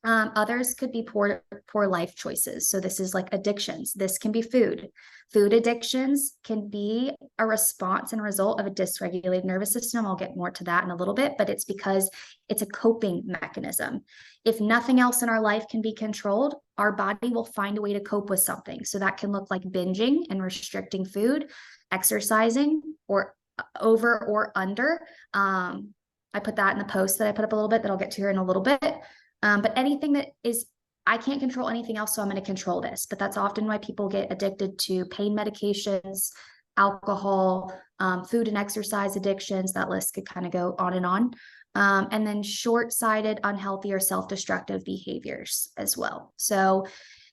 Others could be poor life choices. So this is like addictions. This can be food. Food addictions can be a response and result of a dysregulated nervous system. I'll get more to that in a little bit, but it's because it's a coping mechanism. If nothing else in our life can be controlled, our body will find a way to cope with something. So that can look like binging and restricting food, exercising, or over or under. I put that in the post that I put up a little bit that I'll get to here in a little bit. But anything that is, I can't control anything else, so I'm going to control this. But that's often why people get addicted to pain medications, alcohol, food and exercise addictions. That list could kind of go on and on. And then short-sighted, unhealthy, or self-destructive behaviors as well. So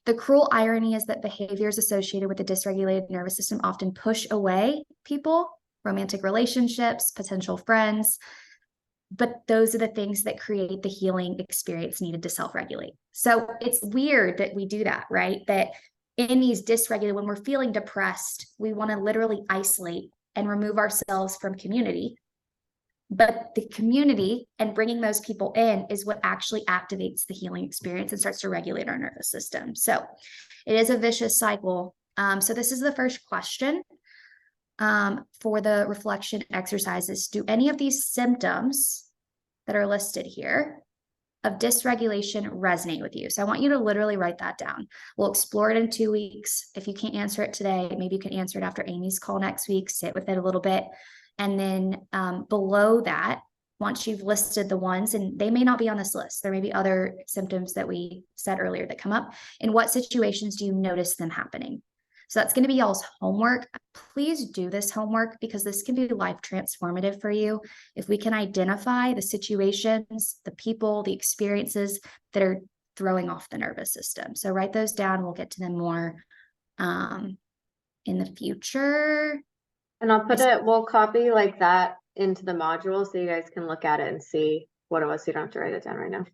the cruel irony is that behaviors associated with the dysregulated nervous system often push away people, romantic relationships, potential friends. But those are the things that create the healing experience needed to self-regulate. So it's weird that we do that, right? That in these dysregulated, when we're feeling depressed, we want to literally isolate and remove ourselves from community. But the community and bringing those people in is what actually activates the healing experience and starts to regulate our nervous system. So it is a vicious cycle. So this is the first question for the reflection exercises. Do any of these symptoms that are listed here of dysregulation resonate with you? So I want you to literally write that down. We'll explore it in 2 weeks. If you can't answer it today, maybe you can answer it after Amy's call next week, sit with it a little bit. And then below that, once you've listed the ones, and they may not be on this list, there may be other symptoms that we said earlier that come up. In what situations do you notice them happening? So that's going to be y'all's homework. Please do this homework because this can be life transformative for you. If we can identify the situations, the people, the experiences that are throwing off the nervous system. So write those down. We'll get to them more in the future. And I'll put it, we'll copy like that into the module so you guys can look at it and see what it was. So you don't have to write it down right now.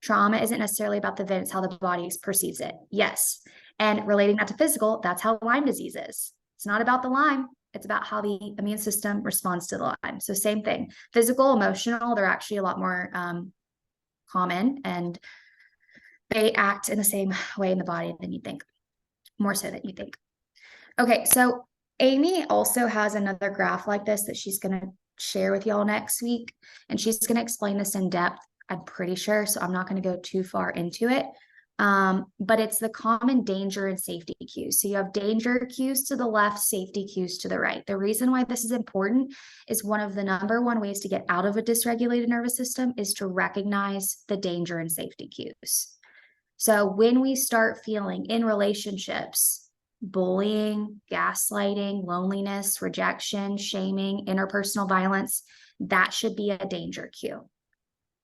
Trauma isn't necessarily about the event, it's how the body perceives it. Yes. And relating that to physical, that's how Lyme disease is. It's not about the Lyme. It's about how the immune system responds to the Lyme. So same thing, physical, emotional, they're actually a lot more common and they act in the same way in the body than you think, more so than you think. Okay, so Amy also has another graph like this that she's going to share with y'all next week. And she's going to explain this in depth, I'm pretty sure. So I'm not going to go too far into it. But it's the common danger and safety cues. So you have danger cues to the left, safety cues to the right. The reason why this is important is one of the number one ways to get out of a dysregulated nervous system is to recognize the danger and safety cues. So when we start feeling in relationships, bullying, gaslighting, loneliness, rejection, shaming, interpersonal violence, that should be a danger cue.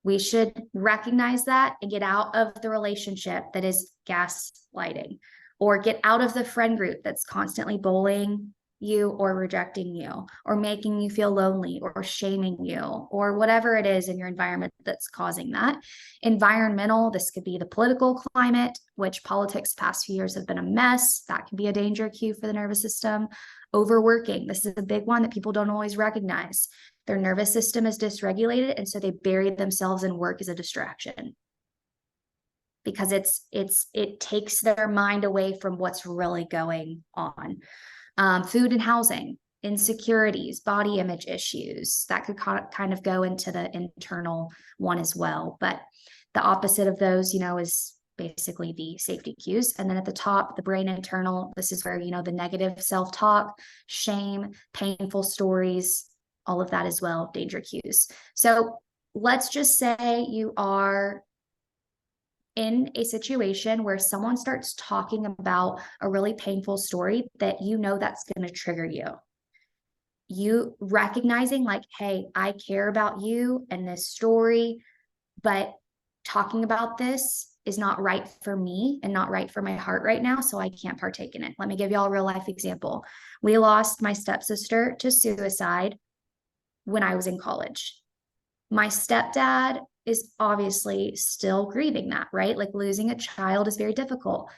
We should recognize that and get out of the relationship that is gaslighting, or get out of the friend group that's constantly bullying you or rejecting you or making you feel lonely or shaming you or whatever it is in your environment that's causing that. Environmental, this could be the political climate, which politics the past few years have been a mess. That can be a danger cue for the nervous system. Overworking, this is a big one that people don't always recognize. Their nervous system is dysregulated, and so they bury themselves in work as a distraction. because it takes their mind away from what's really going on. Food and housing, insecurities, body image issues, that could kind of go into the internal one as well. But the opposite of those, is basically the safety cues. And then at the top, the brain internal, this is where, the negative self-talk, shame, painful stories, all of that as well, danger cues. So let's just say you are in a situation where someone starts talking about a really painful story that that's going to trigger you. You recognizing like, hey, I care about you and this story, but talking about this is not right for me and not right for my heart right now, so I can't partake in it. Let me give y'all a real life example. We lost my stepsister to suicide when I was in college. My stepdad is obviously still grieving that, right? Like losing a child is very difficult.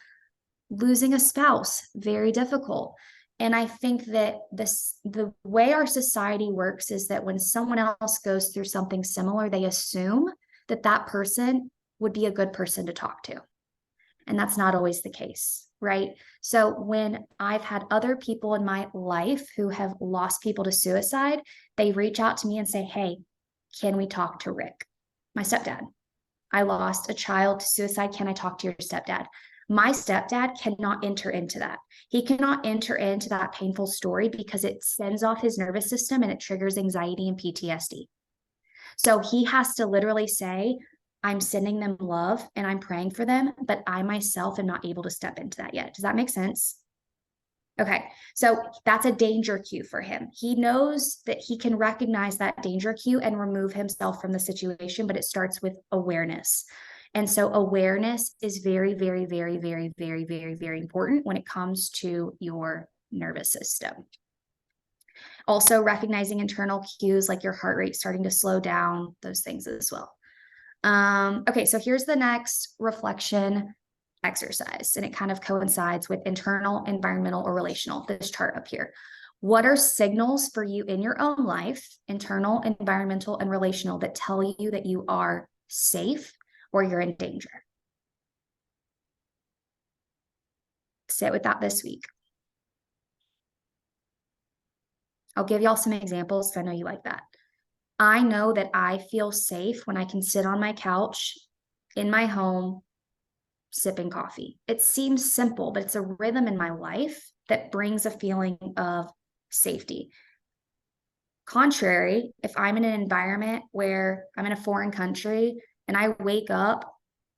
Losing a spouse, very difficult. And I think that the way our society works is that when someone else goes through something similar, they assume that that person would be a good person to talk to. And that's not always the case, right? So when I've had other people in my life who have lost people to suicide, they reach out to me and say, hey, can we talk to Rick, my stepdad? I lost a child to suicide. Can I talk to your stepdad? My stepdad cannot enter into that. He cannot enter into that painful story because it sends off his nervous system and it triggers anxiety and PTSD. So he has to literally say, I'm sending them love and I'm praying for them, but I myself am not able to step into that yet. Does that make sense? Okay, so that's a danger cue for him. He knows that he can recognize that danger cue and remove himself from the situation, but it starts with awareness. And so awareness is very, very, very, very, very, very, very important when it comes to your nervous system. Also recognizing internal cues like your heart rate starting to slow down, those things as well. Okay, so here's the next reflection exercise, and it kind of coincides with internal, environmental, or relational, this chart up here. What are signals for you in your own life, internal, environmental, and relational, that tell you that you are safe or you're in danger? Sit with that this week. I'll give y'all some examples because I know you like that. I know that I feel safe when I can sit on my couch in my home sipping coffee. It seems simple, but it's a rhythm in my life that brings a feeling of safety. Contrary, if I'm in an environment where I'm in a foreign country and I wake up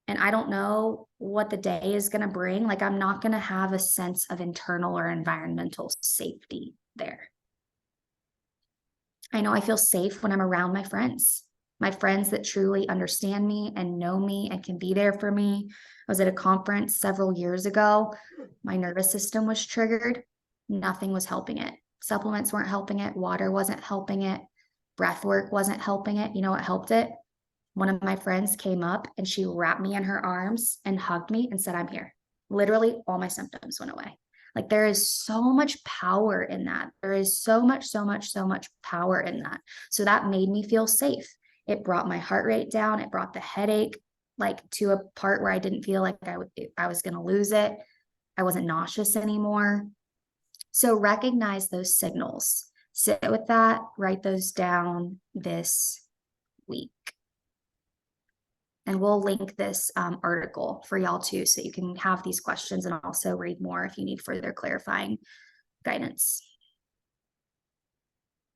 and I don't know what the day is going to bring, like I'm not going to have a sense of internal or environmental safety there. I know I feel safe when I'm around my friends that truly understand me and know me and can be there for me. I was at a conference several years ago. My nervous system was triggered. Nothing was helping it. Supplements weren't helping it. Water wasn't helping it. Breath work wasn't helping it. You know what helped it? One of my friends came up and she wrapped me in her arms and hugged me and said, I'm here. Literally all my symptoms went away. Like there is so much power in that. There is so much power in that. So that made me feel safe. It brought my heart rate down. It brought the headache like to a part where I didn't feel like I was going to lose it. I wasn't nauseous anymore. So recognize those signals. Sit with that, write those down this week. And we'll link this article for y'all too, so you can have these questions and also read more if you need further clarifying guidance.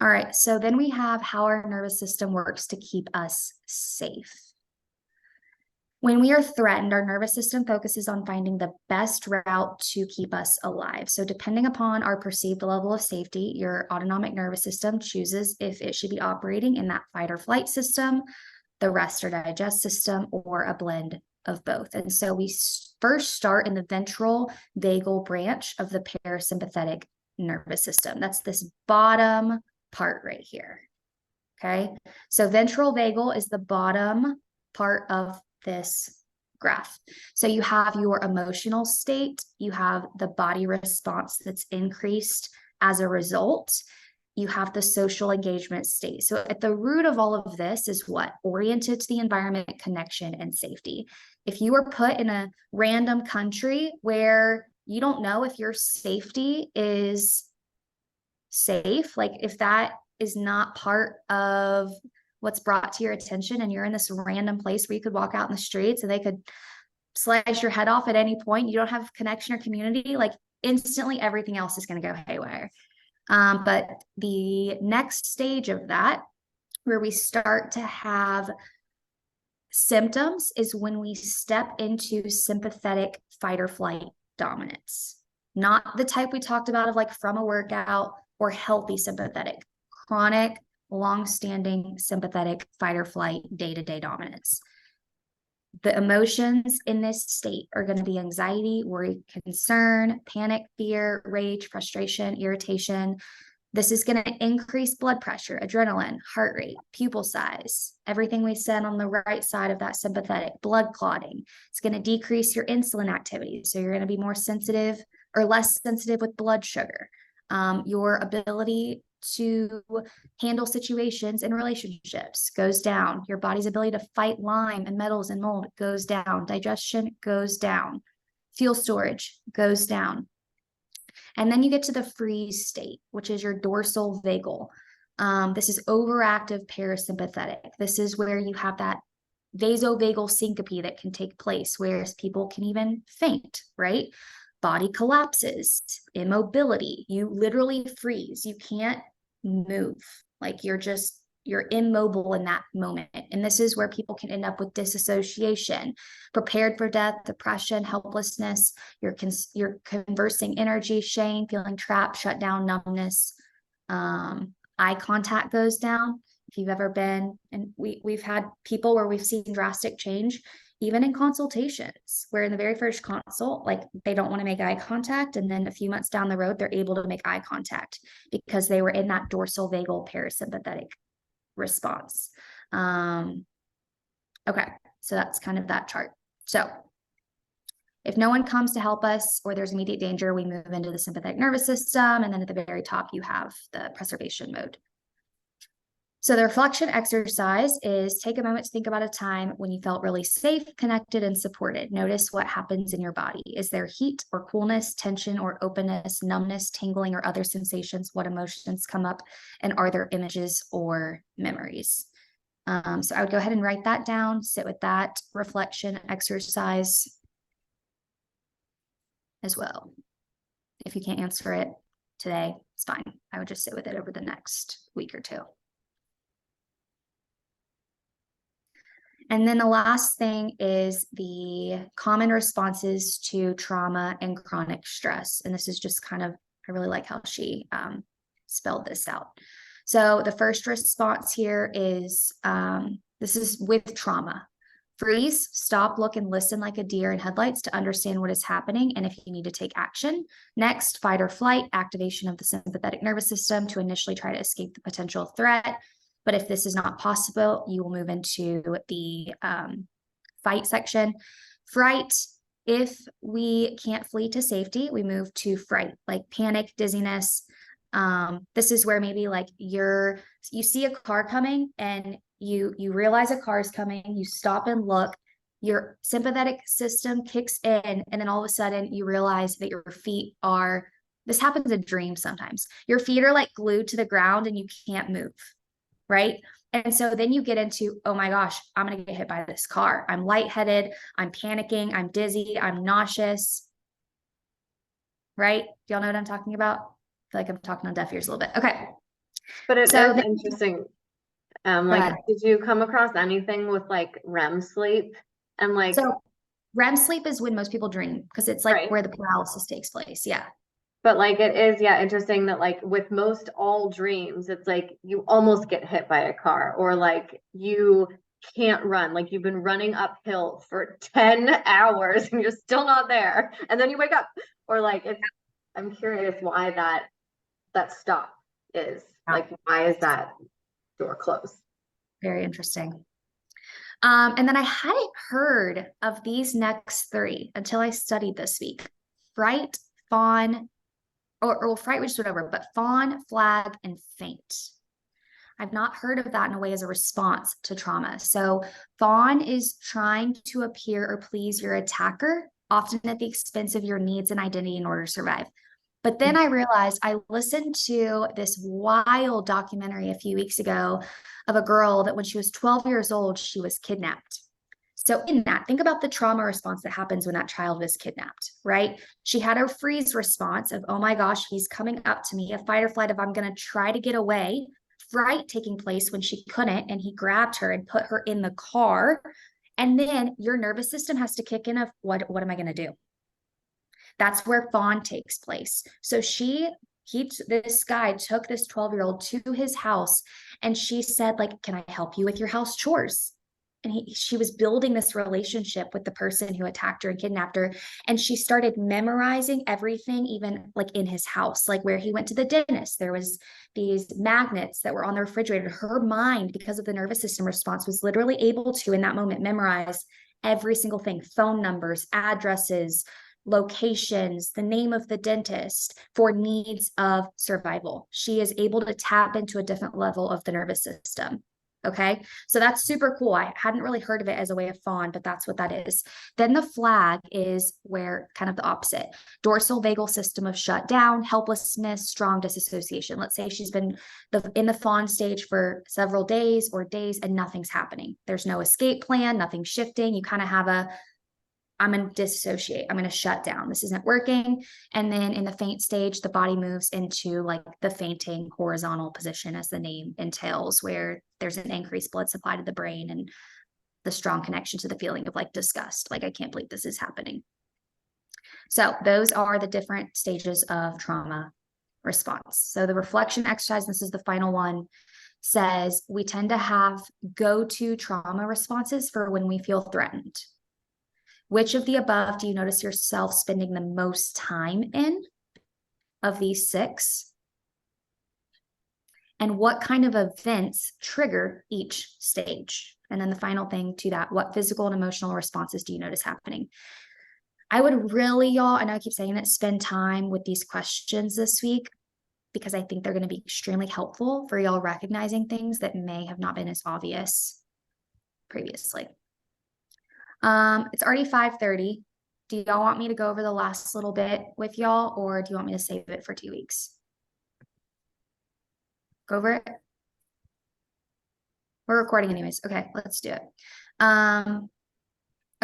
All right, so then we have how our nervous system works to keep us safe. When we are threatened, our nervous system focuses on finding the best route to keep us alive. So depending upon our perceived level of safety, your autonomic nervous system chooses if it should be operating in that fight or flight system, the rest or digest system, or a blend of both. And so we first start in the ventral vagal branch of the parasympathetic nervous system. That's this bottom part right here. Okay, so ventral vagal is the bottom part of this graph. So you have your emotional state, you have the body response that's increased as a result. you have the social engagement state. So at the root of all of this is what? Oriented to the environment, connection, and safety. If you are put in a random country where you don't know if your safety is safe, like if that is not part of what's brought to your attention, and you're in this random place where you could walk out in the streets and they could slice your head off at any point, you don't have connection or community, like instantly everything else is going to go haywire. But the next stage of that, where we start to have symptoms, is when we step into sympathetic fight or flight dominance. Not the type we talked about of like from a workout, or healthy sympathetic, chronic, long-standing sympathetic fight or flight day-to-day dominance. The emotions in this state are going to be anxiety, worry, concern, panic, fear, rage, frustration, irritation. This is going to increase blood pressure, adrenaline, heart rate, pupil size, everything we said on the right side of that sympathetic, blood clotting. It's going to decrease your insulin activity. So you're going to be more sensitive or less sensitive with blood sugar. Your ability to handle situations in relationships goes down. Your body's ability to fight Lyme and metals and mold goes down. Digestion goes down. Fuel storage goes down. And then you get to the freeze state, which is your dorsal vagal. This is overactive parasympathetic. This is where you have that vasovagal syncope that can take place, whereas people can even faint, right? Body collapses, immobility. You literally freeze. You can't move. Like you're immobile in that moment. And this is where people can end up with disassociation, prepared for death, depression, helplessness. You're conversing energy, shame, feeling trapped, shut down, numbness. Eye contact goes down. If you've ever been, and we've had people where we've seen drastic change, even in consultations, where in the very first consult, like they don't want to make eye contact. And then a few months down the road, they're able to make eye contact because they were in that dorsal vagal parasympathetic response. Okay, so that's kind of that chart. So if no one comes to help us or there's immediate danger, we move into the sympathetic nervous system. And then at the very top, you have the preservation mode. So the reflection exercise is take a moment to think about a time when you felt really safe, connected, and supported. Notice what happens in your body. Is there heat or coolness, tension or openness, numbness, tingling, or other sensations? What emotions come up? And are there images or memories? So I would go ahead and write that down, sit with that reflection exercise as well. If you can't answer it today, it's fine. I would just sit with it over the next week or two. And then the last thing is the common responses to trauma and chronic stress. And this is just kind of, I really like how she spelled this out. So the first response here is, this is with trauma. Freeze, stop, look, and listen like a deer in headlights to understand what is happening and if you need to take action. Next, fight or flight, activation of the sympathetic nervous system to initially try to escape the potential threat. But if this is not possible, you will move into the fight section. Fright, if we can't flee to safety, we move to fright, like panic, dizziness. This is where maybe like you see a car coming and you realize a car is coming, you stop and look, your sympathetic system kicks in, and then all of a sudden you realize that your feet are, this happens in dreams sometimes, your feet are like glued to the ground and you can't move. Right. And so then you get into, oh my gosh, I'm going to get hit by this car. I'm lightheaded. I'm panicking. I'm dizzy. I'm nauseous. Right. Do y'all know what I'm talking about? I feel like I'm talking on deaf ears a little bit. Okay. But it So is interesting. Like, did you come across anything with like REM sleep and like, so REM sleep is when most people dream because it's like right, where the paralysis takes place. Yeah. but like it is, yeah, interesting that like with most all dreams, it's like you almost get hit by a car or like you can't run, like you've been running uphill for 10 hours and you're still not there. And then you wake up or like it's, I'm curious why that stop is like, why is that door closed? Very interesting. And then I hadn't heard of these next three until I studied this week. Fright, fawn, or fright, which is whatever, but fawn, flag, and faint. I've not heard of that in a way as a response to trauma. So fawn is trying to appear or please your attacker, often at the expense of your needs and identity in order to survive. But then I realized I listened to this wild documentary a few weeks ago of a girl that when she was 12 years old, she was kidnapped. So in that, think about the trauma response that happens when that child is kidnapped, right? She had a freeze response of, oh my gosh, he's coming up to me, a fight or flight of I'm going to try to get away, fright taking place when she couldn't, and he grabbed her and put her in the car. And then your nervous system has to kick in of what am I going to do? That's where fawn takes place. So this guy took this 12-year-old to his house, and she said, like, can I help you with your house chores? And she was building this relationship with the person who attacked her and kidnapped her. And she started memorizing everything, even like in his house, like where he went to the dentist. There was these magnets that were on the refrigerator. Her mind, because of the nervous system response, was literally able to, in that moment, memorize every single thing, phone numbers, addresses, locations, the name of the dentist for needs of survival. She is able to tap into a different level of the nervous system. Okay, so that's super cool. I hadn't really heard of it as a way of fawn, but that's what that is. Then the flag is where kind of the opposite. Dorsal vagal system of shutdown, helplessness, strong disassociation. Let's say she's been in the fawn stage for several days and nothing's happening. There's no escape plan, nothing's shifting. You kind of have I'm going to dissociate. I'm going to shut down. This isn't working. And then in the faint stage, the body moves into like the fainting horizontal position, as the name entails, where there's an increased blood supply to the brain and the strong connection to the feeling of like disgust. Like, I can't believe this is happening. So those are the different stages of trauma response. So the reflection exercise, this is the final one, says we tend to have go-to trauma responses for when we feel threatened. Which of the above do you notice yourself spending the most time in of these 6? And what kind of events trigger each stage? And then the final thing to that, what physical and emotional responses do you notice happening? I would really, y'all, I know I keep saying it, spend time with these questions this week, because I think they're going to be extremely helpful for y'all recognizing things that may have not been as obvious previously. It's already 5:30. Do y'all want me to go over the last little bit with y'all, or do you want me to save it for 2 weeks? Go over it. We're recording anyways. Okay, let's do it.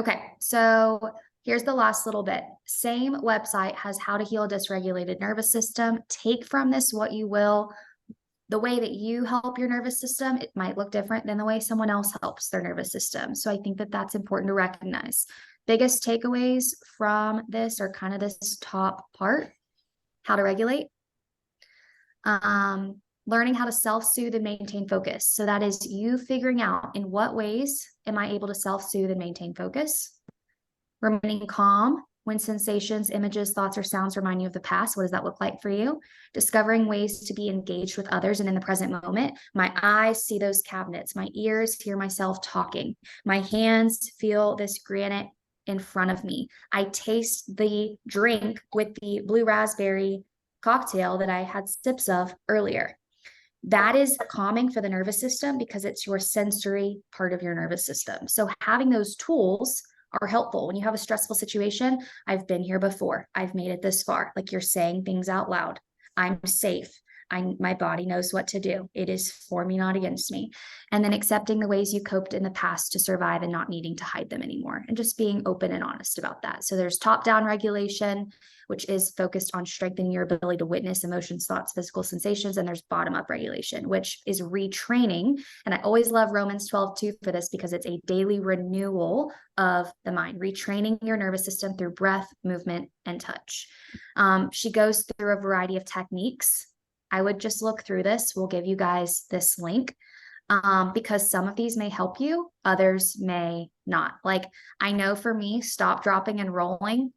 Okay, so here's the last little bit. Same website has how to heal a dysregulated nervous system. Take from this what you will. The way that you help your nervous system, it might look different than the way someone else helps their nervous system. So I think that that's important to recognize. Biggest takeaways from this are kind of this top part, how to regulate. Learning how to self-soothe and maintain focus. So that is you figuring out in what ways am I able to self-soothe and maintain focus. Remaining calm when sensations, images, thoughts, or sounds remind you of the past. What does that look like for you? Discovering ways to be engaged with others and in the present moment. My eyes see those cabinets. My ears hear myself talking. My hands feel this granite in front of me. I taste the drink with the blue raspberry cocktail that I had sips of earlier. That is calming for the nervous system because it's your sensory part of your nervous system. So having those tools are helpful. When you have a stressful situation, I've been here before. I've made it this far. Like, you're saying things out loud. I'm safe. My body knows what to do. It is for me, not against me. And then accepting the ways you coped in the past to survive and not needing to hide them anymore, and just being open and honest about that. So there's top-down regulation, which is focused on strengthening your ability to witness emotions, thoughts, physical sensations. And there's bottom-up regulation, which is retraining. And I always love Romans 12:2 for this, because it's a daily renewal of the mind, retraining your nervous system through breath, movement, and touch. She goes through a variety of techniques. I would just look through this. We'll give you guys this link because some of these may help you, others may not. Like, I know for me, stop, dropping, and rolling,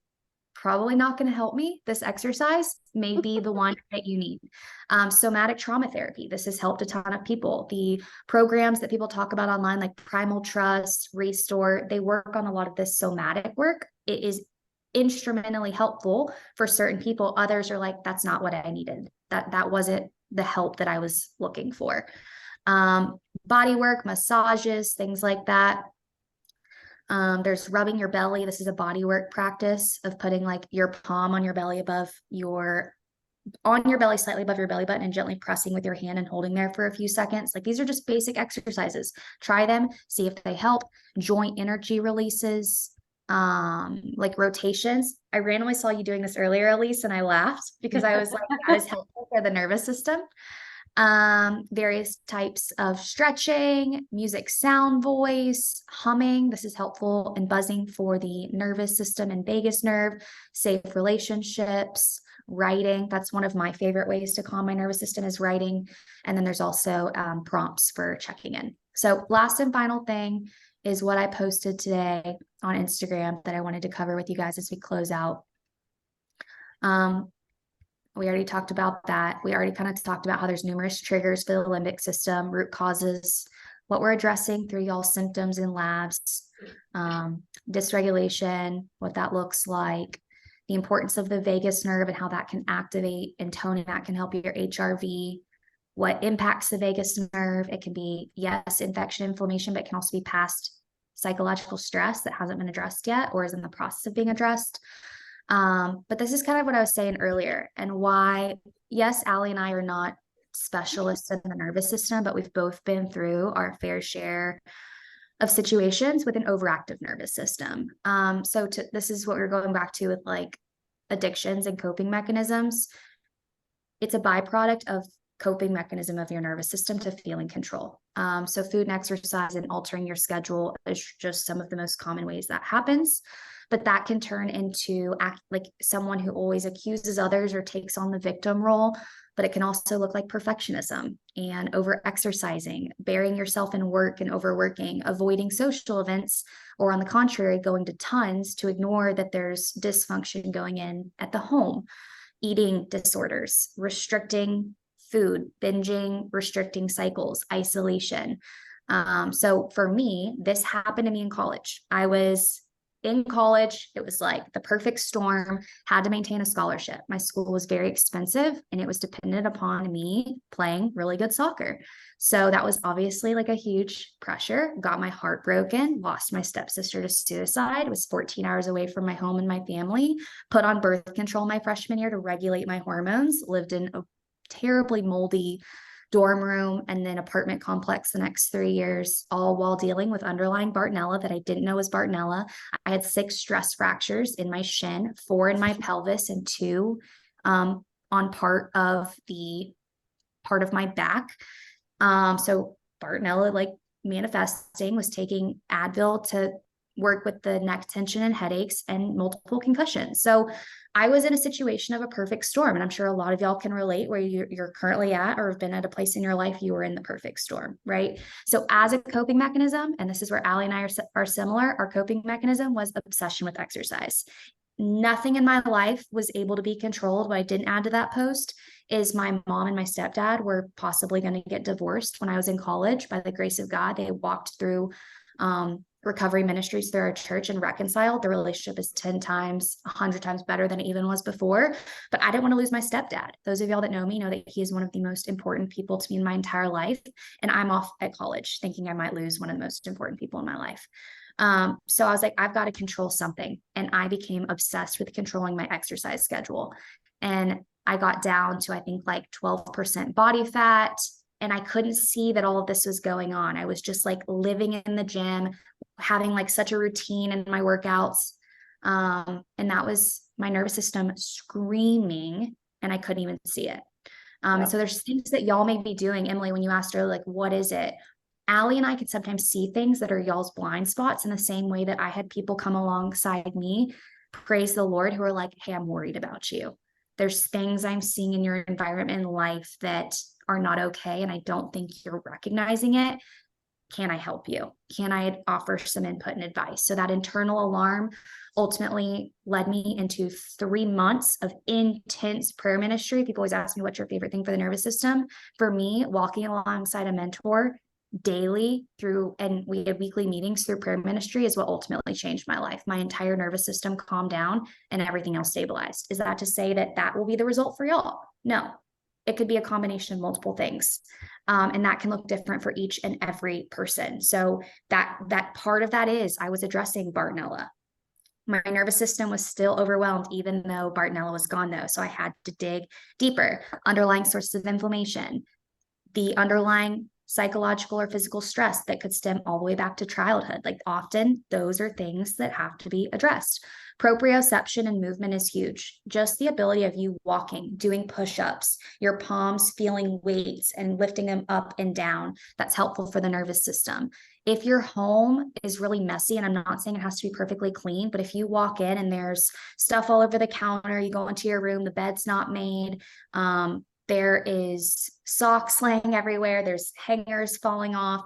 probably not going to help me. This exercise may be the one that you need. Somatic trauma therapy. This has helped a ton of people. The programs that people talk about online, like Primal Trust, Restore, they work on a lot of this somatic work. It instrumentally helpful for certain people. Others are like, that's not what I needed. That wasn't the help that I was looking for. Body work, massages, things like that. There's rubbing your belly. This is a body work practice of putting like your palm on your belly on your belly, slightly above your belly button, and gently pressing with your hand and holding there for a few seconds. Like, these are just basic exercises. Try them, see if they help. Joint energy releases, like rotations. I randomly saw you doing this earlier, Elise, and I laughed because I was like, that is helpful for the nervous system. Various types of stretching, music, sound, voice, humming. This is helpful, and buzzing for the nervous system and vagus nerve. Safe relationships. Writing, that's one of my favorite ways to calm my nervous system, is writing. And then there's also prompts for checking in. So last and final thing is what I posted today on Instagram that I wanted to cover with you guys as we close out. We already talked about that. We already kind of talked about how there's numerous triggers for the limbic system, root causes, what we're addressing through y'all's symptoms and labs, dysregulation, what that looks like, the importance of the vagus nerve and how that can activate and tone, and that can help your HRV, what impacts the vagus nerve. It can be, yes, infection, inflammation, but it can also be past psychological stress that hasn't been addressed yet or is in the process of being addressed. But this is kind of what I was saying earlier, and why, yes, Allie and I are not specialists in the nervous system, but we've both been through our fair share of situations with an overactive nervous system. So this is what we're going back to with like addictions and coping mechanisms. It's a byproduct of coping mechanism of your nervous system to feel in control. So food and exercise and altering your schedule is just some of the most common ways that happens. But that can turn into like someone who always accuses others or takes on the victim role. But it can also look like perfectionism and over exercising, burying yourself in work and overworking, avoiding social events, or on the contrary, going to tons to ignore that there's dysfunction going in at the home, eating disorders, restricting food, binging, restricting cycles, isolation. So for me, this happened to me in college. I was in college. It was like the perfect storm, had to maintain a scholarship. My school was very expensive and it was dependent upon me playing really good soccer. So that was obviously like a huge pressure, got my heart broken, lost my stepsister to suicide, was 14 hours away from my home and my family, put on birth control my freshman year to regulate my hormones, lived in a terribly moldy dorm room and then apartment complex the next 3 years, all while dealing with underlying Bartonella that I didn't know was Bartonella. I had 6 stress fractures in my shin, 4 in my pelvis, and 2 on part of my back. So Bartonella, like manifesting, was taking Advil to work with the neck tension and headaches and multiple concussions. So I was in a situation of a perfect storm. And I'm sure a lot of y'all can relate where you're currently at or have been at a place in your life you were in the perfect storm, right? So as a coping mechanism, and this is where Allie and I are similar, our coping mechanism was obsession with exercise. Nothing in my life was able to be controlled. What I didn't add to that post is my mom and my stepdad were possibly going to get divorced when I was in college. By the grace of God, they walked through recovery ministries through our church and reconciled. The relationship is 10 times, 100 times better than it even was before. But I didn't want to lose my stepdad. Those of y'all that know me know that he is one of the most important people to me in my entire life. And I'm off at college thinking I might lose one of the most important people in my life. So I was like, I've got to control something. And I became obsessed with controlling my exercise schedule. And I got down to, I think, like 12% body fat. And I couldn't see that all of this was going on. I was just like living in the gym, having like such a routine in my workouts. And that was my nervous system screaming, and I couldn't even see it. And so there's things that y'all may be doing. Emily, when you asked her, like, what is it? Allie and I could sometimes see things that are y'all's blind spots in the same way that I had people come alongside me, praise the Lord, who are like, hey, I'm worried about you. There's things I'm seeing in your environment and life that are not okay, and I don't think you're recognizing it. Can I help you? Can I offer some input and advice? So that internal alarm ultimately led me into 3 months of intense prayer ministry. People always ask me, what's your favorite thing for the nervous system? For me, walking alongside a mentor daily through, and we had weekly meetings through prayer ministry, is what ultimately changed my life. My entire nervous system calmed down and everything else stabilized. Is that to say that that will be the result for y'all? No, it could be a combination of multiple things. And that can look different for each and every person. So that part of that is, I was addressing Bartonella. My nervous system was still overwhelmed, even though Bartonella was gone though. So I had to dig deeper. Underlying sources of inflammation, the underlying psychological or physical stress that could stem all the way back to childhood. Like, often those are things that have to be addressed. Proprioception and movement is huge. Just the ability of you walking, doing push-ups, your palms feeling weights and lifting them up and down, that's helpful for the nervous system. If your home is really messy, and I'm not saying it has to be perfectly clean, but if you walk in and there's stuff all over the counter, you go into your room, the bed's not made, there is socks laying everywhere, there's hangers falling off,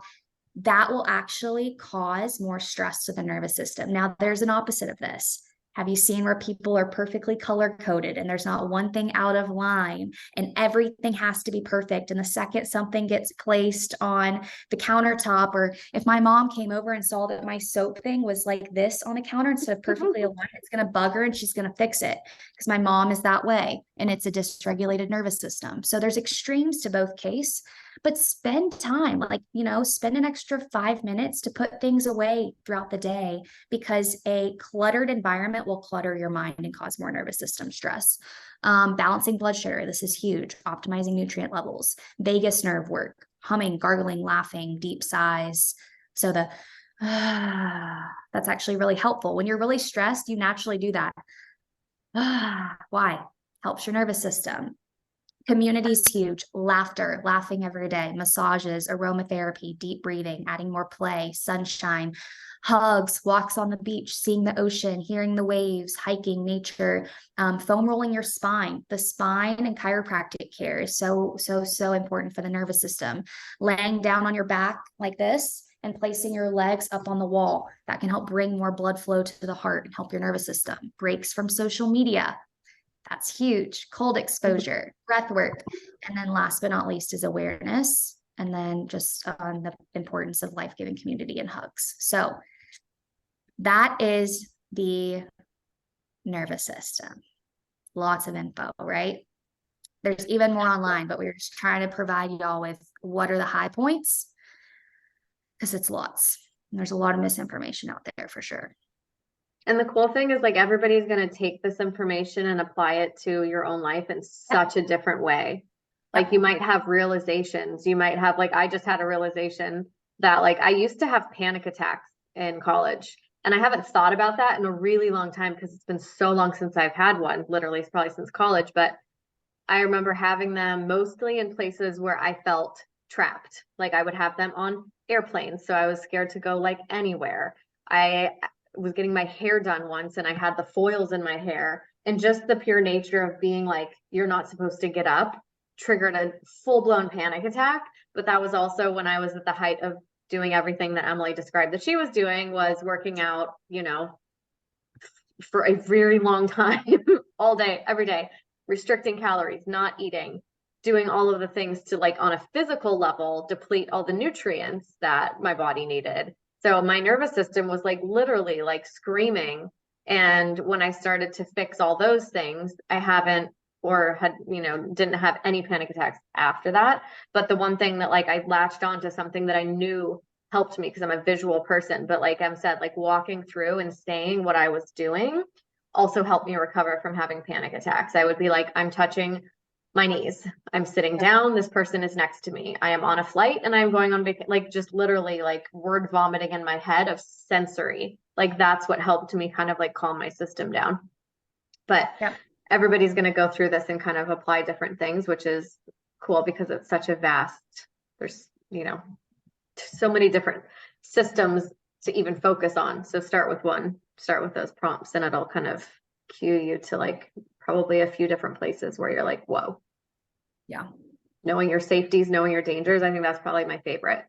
that will actually cause more stress to the nervous system. Now, there's an opposite of this. Have you seen where people are perfectly color coded and there's not one thing out of line and everything has to be perfect? And the second something gets placed on the countertop, or if my mom came over and saw that my soap thing was like this on the counter instead of perfectly aligned, it's going to bug her and she's going to fix it, because my mom is that way and it's a dysregulated nervous system. So there's extremes to both case. But spend time, like, spend an extra 5 minutes to put things away throughout the day, because a cluttered environment will clutter your mind and cause more nervous system stress. Balancing blood sugar, this is huge. Optimizing nutrient levels, vagus nerve work, humming, gargling, laughing, deep sighs. So that's actually really helpful. When you're really stressed, you naturally do that. Why? Helps your nervous system. Community is huge. Laughter, laughing every day, massages, aromatherapy, deep breathing, adding more play, sunshine, hugs, walks on the beach, seeing the ocean, hearing the waves, hiking, nature, foam rolling your spine. The spine and chiropractic care is so important for the nervous system. Laying down on your back like this and placing your legs up on the wall, that can help bring more blood flow to the heart and help your nervous system. Breaks from social media, that's huge. Cold exposure, breath work. And then last but not least is awareness. And then just on the importance of life-giving community and hugs. So that is the nervous system. Lots of info, right? There's even more online, but we're just trying to provide y'all with what are the high points, because it's lots. And there's a lot of misinformation out there for sure. And the cool thing is, like, everybody's going to take this information and apply it to your own life in such a different way. Like, you might have realizations. You might have, like, I just had a realization that, like, I used to have panic attacks in college, and I haven't thought about that in a really long time, because it's been so long since I've had one. Literally, it's probably since college. But I remember having them mostly in places where I felt trapped. Like, I would have them on airplanes, so I was scared to go, like, anywhere. I was getting my hair done once and I had the foils in my hair, and just the pure nature of being like, you're not supposed to get up, triggered a full-blown panic attack. But that was also when I was at the height of doing everything that Emily described that she was doing, was working out, for a very long time, all day, every day, restricting calories, not eating, doing all of the things to, like, on a physical level, deplete all the nutrients that my body needed. So my nervous system was, like, literally, like, screaming. And when I started to fix all those things, I haven't, or had, didn't have any panic attacks after that. But the one thing that, like, I latched on to something that I knew helped me, because I'm a visual person, but like Em said, like, walking through and saying what I was doing also helped me recover from having panic attacks. I would be like, I'm touching my knees, I'm sitting down, this person is next to me, I am on a flight and I'm going on vacation, like, just literally, like, word vomiting in my head of sensory. Like, that's what helped me kind of, like, calm my system down. But everybody's going to go through this and kind of apply different things, which is cool, because it's such a vast, there's, so many different systems to even focus on. So start with those prompts, and it'll kind of cue you to, like, probably a few different places where you're like, whoa. Yeah. Knowing your safeties, knowing your dangers. I think that's probably my favorite,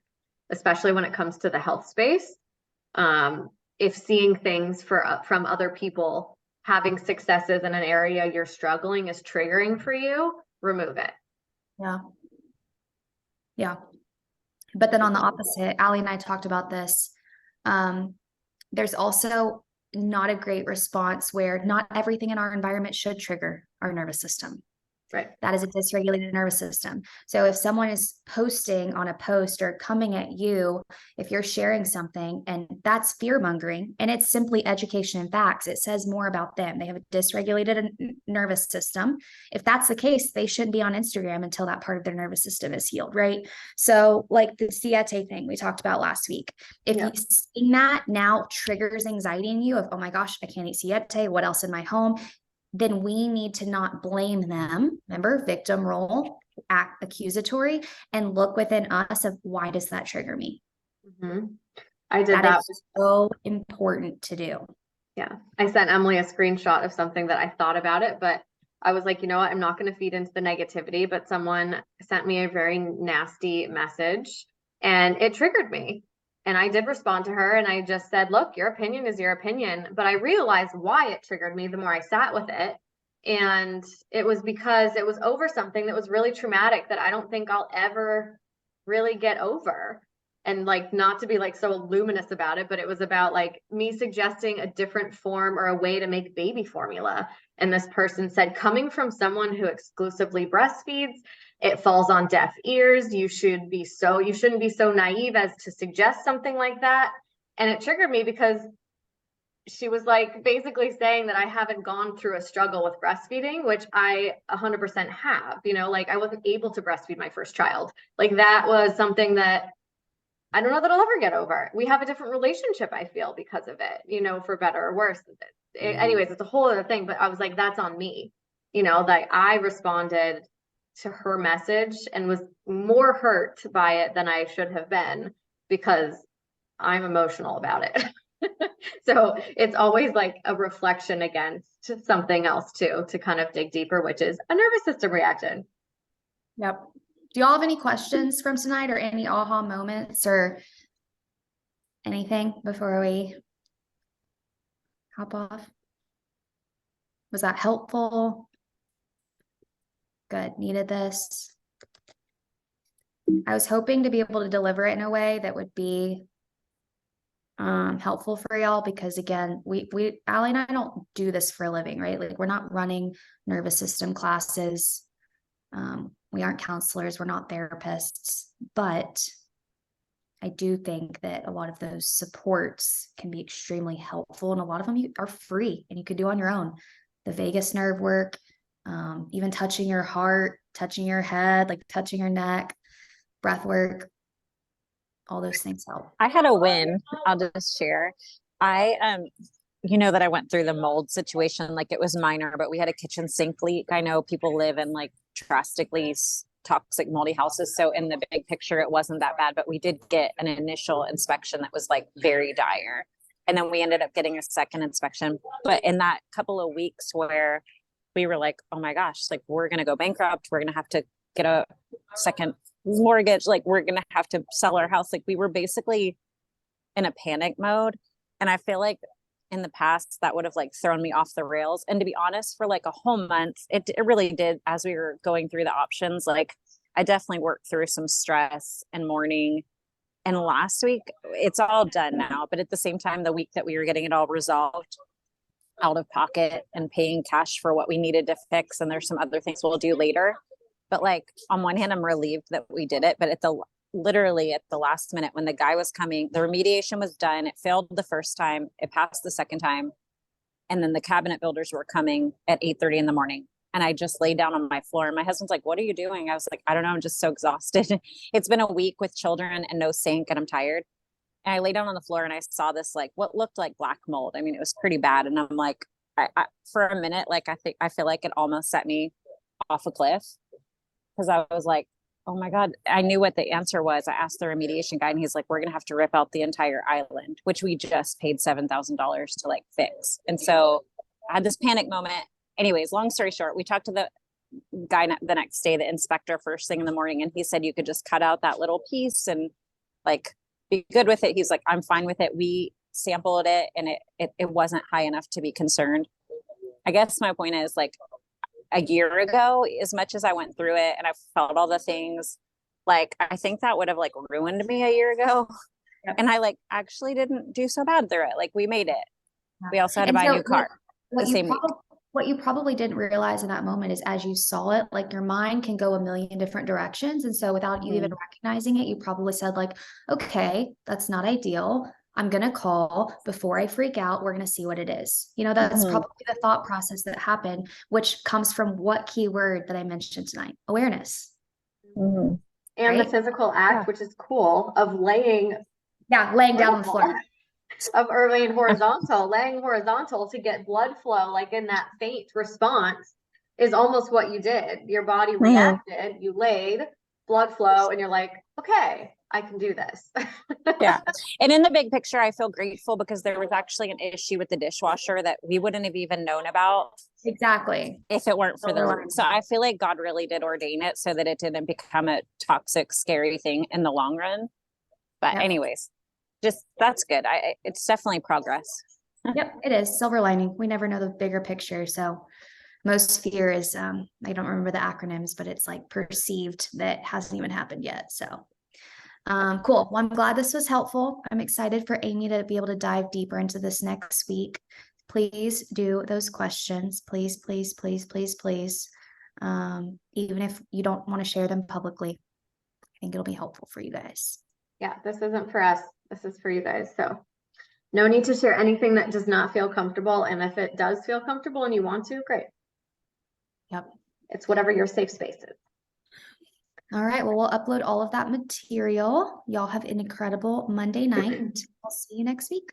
especially when it comes to the health space. If seeing things from other people having successes in an area you're struggling is triggering for you, remove it. Yeah. But then on the opposite, Allie and I talked about this. There's also not a great response where not everything in our environment should trigger our nervous system. Right. That is a dysregulated nervous system. So if someone is posting on a post or coming at you, if you're sharing something and that's fear mongering and it's simply education and facts, it says more about them. They have a dysregulated nervous system. If that's the case, they shouldn't be on Instagram until that part of their nervous system is healed, right? So like the siete thing we talked about last week, if Yeah. you seeing that now triggers anxiety in you of, oh my gosh, I can't eat siete, what else in my home? Then we need to not blame them. Remember, victim role, act accusatory, and look within us of why does that trigger me? Mhm. I did That that. is so important to do. Yeah. I sent Emily a screenshot of something that I thought about it, but I was like, you know what? I'm not going to feed into the negativity, but someone sent me a very nasty message and it triggered me. And I did respond to her and I just said, look, your opinion is your opinion. But I realized why it triggered me the more I sat with it. And it was because it was over something that was really traumatic that I don't think I'll ever really get over. And like, not to be like so luminous about it, but it was about like me suggesting a different form or a way to make baby formula. And this person said, coming from someone who exclusively breastfeeds, it falls on deaf ears. You shouldn't be so naive as to suggest something like that. And it triggered me because she was like basically saying that I haven't gone through a struggle with breastfeeding, which I 100% have, like I wasn't able to breastfeed my first child. Like that was something that I don't know that I'll ever get over. We have a different relationship, I feel, because of it, for better or worse. Anyways, it's a whole other thing, but I was like, that's on me, that I responded to her message and was more hurt by it than I should have been because I'm emotional about it. So it's always like a reflection against something else too, to kind of dig deeper, which is a nervous system reaction. Yep. Do y'all have any questions from tonight or any aha moments or anything before we hop off? Was that helpful? Good. Needed this. I was hoping to be able to deliver it in a way that would be helpful for y'all because again, Allie and I don't do this for a living, right? Like we're not running nervous system classes. We aren't counselors, we're not therapists, but I do think that a lot of those supports can be extremely helpful and a lot of them are free and you could do on your own. The vagus nerve work, even touching your heart, touching your head, like touching your neck, breath work, all those things help. I had a win. I'll just share. That I went through the mold situation, like it was minor, but we had a kitchen sink leak. I know people live in like drastically toxic moldy houses. So in the big picture, it wasn't that bad, but we did get an initial inspection that was like very dire. And then we ended up getting a second inspection. But in that couple of weeks where we were like, oh my gosh, like we're going to go bankrupt. We're going to have to get a second mortgage. Like we're going to have to sell our house. Like we were basically in a panic mode. And I feel like in the past that would have like thrown me off the rails. And to be honest, for like a whole month, it really did. As we were going through the options, like I definitely worked through some stress and mourning. And last week, it's all done now. But at the same time, the week that we were getting it all resolved, out of pocket and paying cash for what we needed to fix. And there's some other things we'll do later. But like on one hand, I'm relieved that we did it. But literally at the last minute when the guy was coming, the remediation was done. It failed the first time. It passed the second time. And then the cabinet builders were coming at 8:30 in the morning. And I just laid down on my floor. And my husband's like, what are you doing? I was like, I don't know. I'm just so exhausted. It's been a week with children and no sink and I'm tired. And I lay down on the floor and I saw this, like what looked like black mold. I mean, it was pretty bad. And I'm like, I for a minute, like I feel like it almost set me off a cliff. Because I was like, oh my God, I knew what the answer was. I asked the remediation guy and he's like, we're going to have to rip out the entire island, which we just paid $7,000 to like fix. And so I had this panic moment. Anyways, long story short, we talked to the guy the next day, the inspector, first thing in the morning. And he said, you could just cut out that little piece and like be good with it. He's like, I'm fine with it. We sampled it and it wasn't high enough to be concerned. I guess my point is like, a year ago, as much as I went through it and I felt all the things, Like, I think that would have like ruined me a year ago. Yep. And I like actually didn't do so bad through it. Like we made it. We also had to And buy so a new car what the you same week. what you probably didn't realize in that moment is as you saw it, like your mind can go a million different directions. And so without you even recognizing it, you probably said like, okay, that's not ideal. I'm going to call before I freak out. We're going to see what it is. You know, that's Mhm. probably the thought process that happened, which comes from what key word that I mentioned tonight? Awareness. And the Right? physical act, which is cool, of laying Yeah, laying down on the floor. laying horizontal to get blood flow, like in that faint response, is almost what you did. Your body reacted, you laid, blood flow, and you're like, okay, I can do this. Yeah. And in the big picture, I feel grateful because there was actually an issue with the dishwasher that we wouldn't have even known about Exactly. if it weren't for the Silver room. So I feel like God really did ordain it so that it didn't become a toxic, scary thing in the long run. But Yep. anyways, just that's good. It's definitely progress. Yep, it is silver lining. We never know the bigger picture. So most fear is, I don't remember the acronyms, but it's like perceived that hasn't even happened yet. So cool. Well, I'm glad this was helpful. I'm excited for Amy to be able to dive deeper into this next week. Please do those questions. Please, please, please, please, please. Even if you don't want to share them publicly, I think it'll be helpful for you guys. Yeah, this isn't for us. This is for you guys. So no need to share anything that does not feel comfortable. And if it does feel comfortable and you want to, great. Yep. It's whatever your safe space is. All right. Well, we'll upload all of that material. Y'all have an incredible Monday night. I'll see you next week.